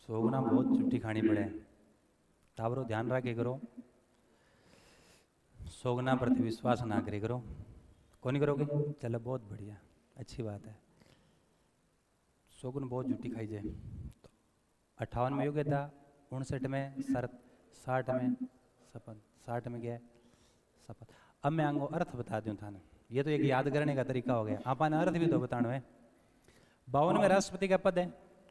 सोगना बहुत झूठी खानी पड़े। तावरो ध्यान रखे करो, सोगना प्रति विश्वास ना करे करो। कौन करोगे? चलो बहुत बढ़िया, अच्छी बात है। सोगन बहुत झूठी खाई जाए। तो 58 में योग्यता, 59 में शर्त, 60 में शपथ। 60 में क्या है शपथ। अब मैं आंगो अर्थ बता दूं थाने, ये तो एक याद करने का तरीका हो गया। आपा ने अर्थ भी तो बताना है। 52 में राष्ट्रपति का पद है,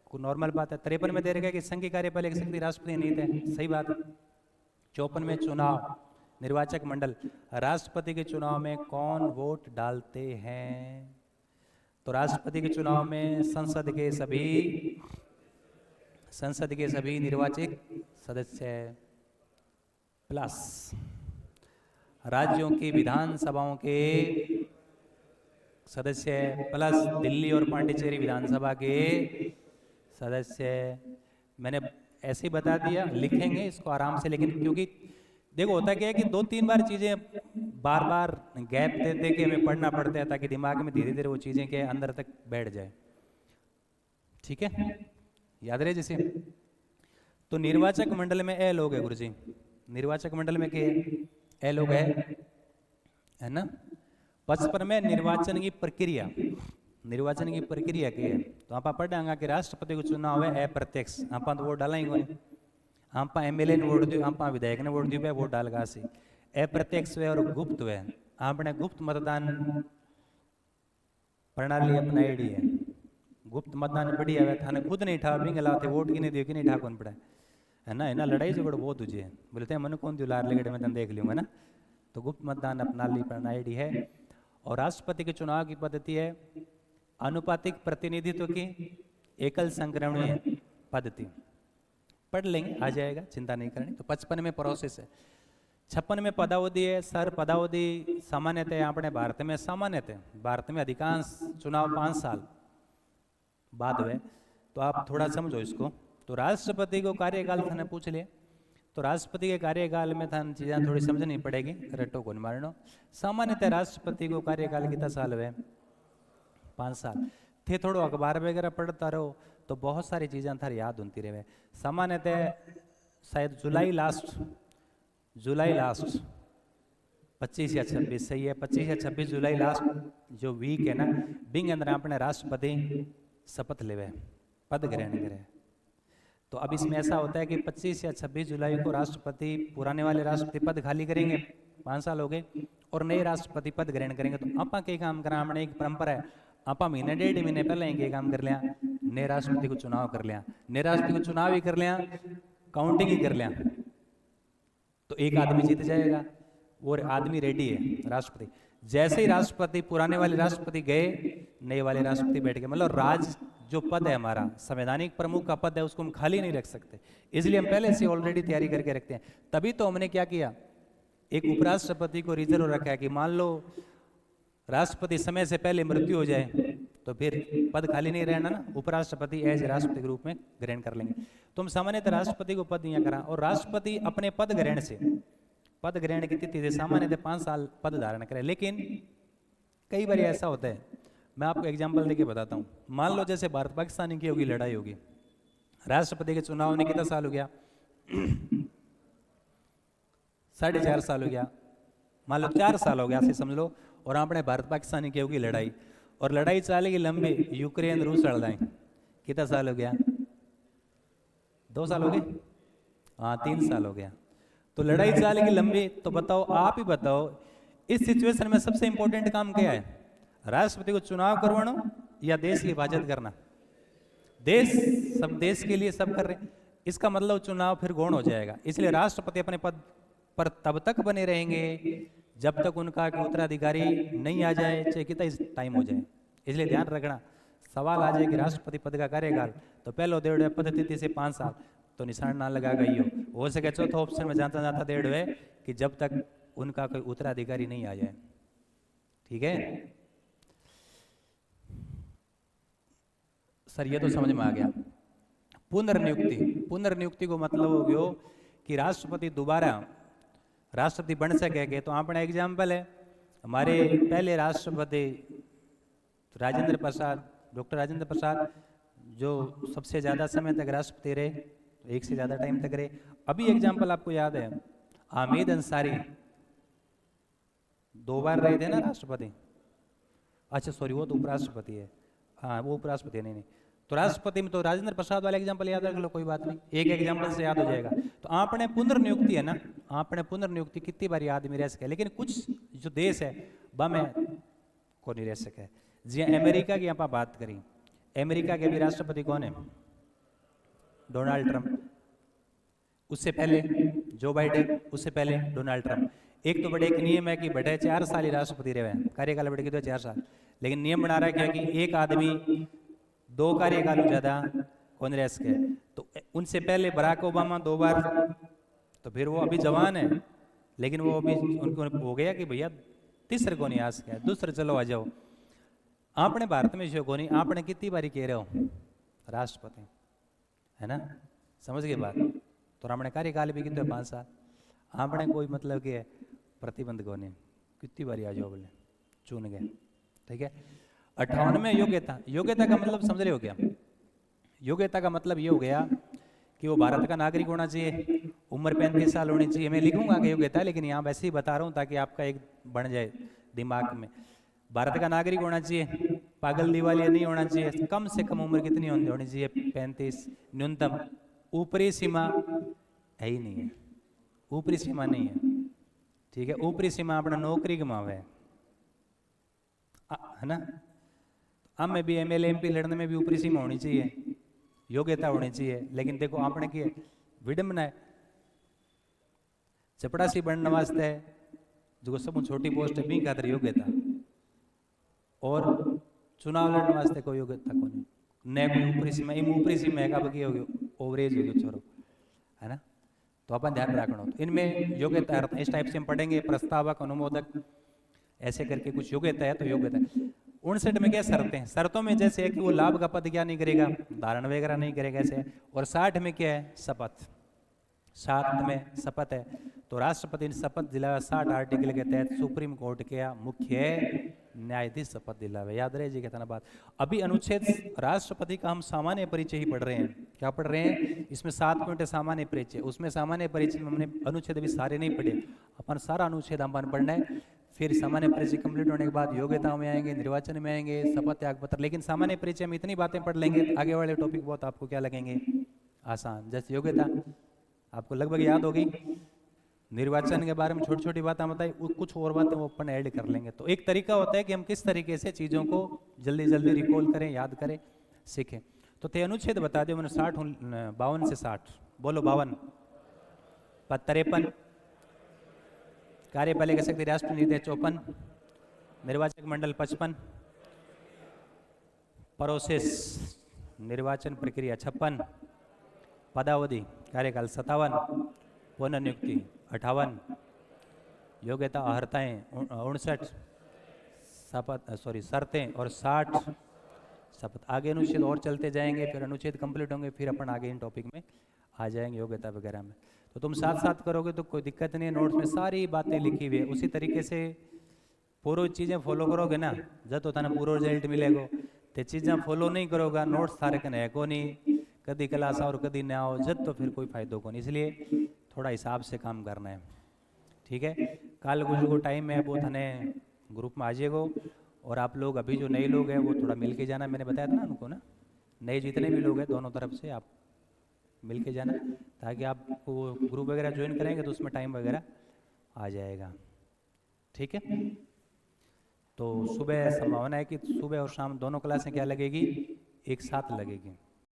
कोई नॉर्मल बात है। 53 में दे रखा है कि संघीय कार्यपालिका शक्ति राष्ट्रपति नीति है, सही बात है। 54 में चुनाव निर्वाचक मंडल। राष्ट्रपति के चुनाव में कौन वोट डालते हैं? तो राष्ट्रपति के चुनाव में संसद के सभी निर्वाचित सदस्य प्लस राज्यों की विधानसभाओं के सदस्य प्लस दिल्ली और पांडिचेरी विधानसभा के सदस्य। मैंने ऐसे ही बता दिया, लिखेंगे इसको आराम से। लेकिन क्योंकि देखो होता क्या है कि 2-3 बार चीजें बार बार गैप दे दे के हमें पढ़ना पड़ता है, ताकि दिमाग में धीरे धीरे वो चीजें के अंदर तक बैठ जाए। ठीक है, याद रहे जैसे। तो निर्वाचक मंडल में ए लोग है गुरु जी। निर्वाचक मंडल में क्या ए लोग है ना। 55 में निर्वाचन की प्रक्रिया। निर्वाचन की प्रक्रिया क्या है? तो आप पढ़ेंगे कि राष्ट्रपति को चुनाव है अप्रत्यक्ष। आप तो वोट डालेंगे, आप एमएलए ने वोट दियो, आप विधायक ने वोट दियो, वोट डाल गा सी। अप्रत्यक्ष वे और गुप्त वे। आपने गुप्त मतदान प्रणाली अपनाई है। गुप्त मतदान बढ़िया है, थाने खुद नहीं ठा बिंग लाते वोट की नहीं दियो कि नहीं ठा कौन पड़ा है ना। इना लड़ाई झगड़ बहुत हुई है, बोलते हैं मन कौन दियो लार लेगड़े में तन देख लूंगा ना। तो गुप्त मतदान प्रणाली है। और राष्ट्रपति के चुनाव की पद्धति है अनुपातिक प्रतिनिधित्व की एकल संक्रमणीय पद्धति। पढ़ लेंगे, आ जाएगा, चिंता नहीं करनी। तो 55 में प्रोसेस है। 56 में पदावधि है। सर पदावधि सामान्यतः अपने भारत में भारत में अधिकांश चुनाव 5 साल बाद हुए। तो आप थोड़ा समझो इसको। तो राष्ट्रपति को कार्यकाल थाने पूछ लिया, तो राष्ट्रपति के कार्यकाल में थाने चीजें थोड़ी समझनी पड़ेगी, रट्टो को मारनो। सामान्यतः राष्ट्रपति को कार्यकाल कितना साल हुए? 5 साल थे। थोड़ो अखबार वगैरह पढ़ता रहो तो बहुत सारी चीजें थारी याद होती रहे। सामान्यतः शायद जुलाई लास्ट 25 या 26 सही है, 25 या 26 जुलाई लास्ट जो वीक है ना, बिंग अंदर अपने राष्ट्रपति शपथ लेवे, पद ग्रहण करे। तो अब इसमें ऐसा होता है कि 25 या 26 जुलाई को राष्ट्रपति पुराने वाले राष्ट्रपति पद खाली करेंगे, 5 साल हो गए, और नए राष्ट्रपति पद ग्रहण करेंगे। तो आपा के काम करा, हमने एक परंपरा है, आपा महीने 1.5 महीने पहले ही काम कर लिया, नए राष्ट्रपति को चुनाव कर लिया, नए राष्ट्रपति को चुनाव ही कर लिया, काउंटिंग ही कर लिया, तो एक आदमी जीत जाएगा, और आदमी रेडी है राष्ट्रपति। जैसे ही राष्ट्रपति पुराने वाले राष्ट्रपति गए, नए वाले राष्ट्रपति बैठ गए। मतलब राज जो पद है हमारा, संवैधानिक प्रमुख का पद है, उसको हम खाली नहीं रख सकते, इसलिए हम पहले से ऑलरेडी तैयारी करके रखते हैं। तभी तो हमने क्या किया, एक उपराष्ट्रपति को रिजर्व रखा है कि मान लो राष्ट्रपति समय से पहले मृत्यु हो जाए तो फिर पद खाली नहीं रहना ना, उपराष्ट्रपति एज राष्ट्रपति के रूप में ग्रहण कर लेंगे। तो हम सामान्यतः राष्ट्रपति को पद दिया करा, और राष्ट्रपति अपने पद ग्रहण से, पद ग्रहण की तिथि से सामान्यतः 5 साल पद धारण करे। लेकिन कई बार ऐसा होता है, मैं आपको एग्जाम्पल देके बताता हूँ। मान लो जैसे भारत पाकिस्तान की होगी लड़ाई होगी, राष्ट्रपति के चुनाव ने कितना साल हो गया, 4.5 साल हो गया, मान लो 4 साल हो गया ऐसे समझ लो, और आपने भारत पाकिस्तान की होगी लड़ाई, और लड़ाई चलेगी लंबी, यूक्रेन रूस लड़ जाए, कितना साल हो गया, 2 साल हो गए, हाँ 3 साल हो गया। तो लड़ाई चलेगी लंबी, तो बताओ, आप ही बताओ, इस सिचुएशन में सबसे इंपॉर्टेंट काम क्या है, राष्ट्रपति को चुनाव करवाना या देश की हिफाजत करना? देश, सब देश के लिए सब कर रहे हैं, इसका मतलब चुनाव फिर गौण हो जाएगा। इसलिए राष्ट्रपति अपने पद पर तब तक बने रहेंगे जब तक उनका उत्तराधिकारी नहीं आ जाए, चाहे कितना टाइम हो जाए। इसलिए ध्यान रखना, सवाल आ जाए कि राष्ट्रपति पद का कार्यकाल, तो पहले 1.5 पद्धति से 5 साल, तो निशान ना लगा गई हो सके चौथा ऑप्शन में जाता जाता 1.5 है कि जब तक उनका कोई उत्तराधिकारी नहीं आ जाए। ठीक है सर, ये तो समझ में आ गया। पुनर्नियुक्ति, पुनर्नियुक्ति को मतलब हो गयो कि राष्ट्रपति दोबारा राष्ट्रपति बन सके। तो अपना एग्जाम्पल है, हमारे पहले राष्ट्रपति राजेंद्र प्रसाद, डॉक्टर राजेंद्र प्रसाद, जो सबसे ज़्यादा समय तक राष्ट्रपति रहे, तो एक से ज़्यादा टाइम तक रहे। अभी एग्जाम्पल आपको याद है, हामिद अंसारी 2 बार रहे थे ना राष्ट्रपति, अच्छा सॉरी वो तो उपराष्ट्रपति है, हाँ वो उपराष्ट्रपति नहीं, तो राष्ट्रपति में तो राजेंद्र प्रसाद वाला एग्जाम्पल याद रख लो, कोई बात नहीं, एक एग्जाम्पल से याद हो जाएगा। तो आपने पुनर्नियुक्ति है ना, आपने पुनर्नियुक्ति कितनी बार आदमी रह सके, लेकिन कुछ जो देश है वह में को नहीं रह सके। जी अमेरिका की आप बात करी, अमेरिका के भी राष्ट्रपति कौन है, डोनाल्ड ट्रंप, उससे पहले जो बाइडेन, उससे पहले डोनाल्ड ट्रंप। एक तो बड़े एक नियम है कि बड़े 4 साल ही राष्ट्रपति रहे हैं, कार्यकाल बढ़ गई तो 4 साल, लेकिन नियम बना रहा है कि एक आदमी 2 कार्यकाल ज्यादा कांग्रेस के। तो उनसे पहले बराक ओबामा 2 बार, तो फिर वो अभी जवान है, लेकिन वो अभी उनको हो गया कि भैया तीसरे को नहीं आ सके, दूसरे चलो आ जाओ। आपने भारत में को नहीं, आपने कितनी बारी कह रहे हो राष्ट्रपति, है ना, समझ गए बात। तो हमने कार्यकाल भी कितने 5 साल, आपने कोई मतलब कि प्रतिबंध को नहीं, कितनी बारी आ जाओ बोले, चुन गए। ठीक है, 58 में योग्यता, योग्यता का मतलब समझ रहे हो क्या, योग्यता का मतलब ये हो गया कि वो भारत का नागरिक होना चाहिए, उम्र 35 साल होनी चाहिए। मैं लिखूंगा कि योग्यता, लेकिन यहाँ वैसे ही बता रहा हूँ ताकि आपका एक बन जाए दिमाग में। भारत का नागरिक होना चाहिए, पागल दिवालिया नहीं होना चाहिए, कम से कम उम्र कितनी होनी चाहिए, 35 न्यूनतम। ऊपरी सीमा है ही नहीं है, ऊपरी सीमा नहीं है। ठीक है, ऊपरी सीमा अपना नौकरी कमावे है ना, अब में भी MLA MP लड़ने में भी ऊपरी सीमा होनी चाहिए, योग्यता होनी चाहिए। लेकिन देखो आपने की विडंबना है, चपड़ासी बनने वास्ते जो सब छोटी पोस्ट है भी खातर योग्यता, और चुनाव लड़ने वास्ते कोई योग्यता को नहीं, न कोई ऊपरी सीमा। ऊपरी सीमा है का ओवरेज हो छोरो, है ना। तो अपन ध्यान रखना, तो इनमें योग्यता इस टाइप से हम पढ़ेंगे, प्रस्तावक, अनुमोदक, ऐसे करके कुछ योग्यता है। तो योग्यता 59 में क्या शर्तें हैं, शर्तों में जैसे है कि वो लाभ का पद क्या नहीं करेगा, धारण वगैरह नहीं करेगा ऐसे। और 60 में क्या है, शपथ, 60 में शपथ है। तो राष्ट्रपति ने शपथ दिलाया 60 आर्टिकल के तहत, सुप्रीम कोर्ट के मुख्य न्यायाधीश शपथ दिलावे, याद रहे जी कहना बात। अभी अनुच्छेद राष्ट्रपति का हम सामान्य परिचय ही पढ़ रहे हैं, क्या पढ़ रहे हैं, इसमें 7 पॉइंट सामान्य परिचय, उसमें सामान्य परिचय में हमने अनुच्छेद अभी सारे नहीं पढ़े, अपन सारा अनुच्छेद अपन पढ़ना है। फिर सामान्य परिचय कंप्लीट होने के बाद योग्यताओं में आएंगे, निर्वाचन में आएंगे, शपथ त्याग पत्र। लेकिन सामान्य परिचय में इतनी बातें पढ़ लेंगे, आगे वाले टॉपिक बहुत आपको क्या लगेंगे, आसान। जैसे योग्यता आपको लगभग याद होगी, निर्वाचन के बारे में छोटी छोटी बातें बताई, कुछ और बातें वो अपन ऐड कर लेंगे। तो एक तरीका होता है कि हम किस तरीके से चीज़ों को जल्दी जल्दी रिकॉल करें, याद करें, सीखें। तो ते अनुच्छेद बता दिया मैंने 52 से 60, बोलो 52, पद 53, कार्यपालिका शक्ति राष्ट्र नीति 54, निर्वाचक मंडल 55, प्रोसेस निर्वाचन प्रक्रिया 56, पदावधि कार्यकाल 57, पुनर्नियुक्ति 58, योग्यता अहर्ताएँ 59, शर्तें और 60, शपथ। आगे अनुच्छेद और चलते जाएंगे, फिर अनुच्छेद कंप्लीट होंगे, फिर अपन आगे इन टॉपिक में आ जाएंगे योग्यता वगैरह में। तो तुम साथ साथ करोगे तो कोई दिक्कत नहीं है, नोट्स में सारी बातें लिखी हुई है, उसी तरीके से पूरी चीज़ें फॉलो करोगे ना, जब तो थाने पूरा रिजल्ट मिलेगा। ते चीज़ें फॉलो नहीं करोगा, नोट्स थारे कने है को नहीं, कभी क्लास आओ कभी ना आओ, जब तो फिर कोई फायदो को नहीं। इसलिए थोड़ा हिसाब से काम करना है, ठीक है। कल गुजर को टाइम है वो थाने ग्रुप में आ जाएगो। और आप लोग अभी जो नए लोग हैं वो थोड़ा मिल के जाना, मैंने बताया था ना उनको ना, नए जितने भी लोग हैं दोनों तरफ से आप मिल के जाना, ताकि आपको ग्रुप वगैरह ज्वाइन करेंगे तो उसमें टाइम वगैरह आ जाएगा, ठीक है। तो सुबह संभावना है कि सुबह और शाम दोनों क्लासें क्या लगेगी, एक साथ लगेगी।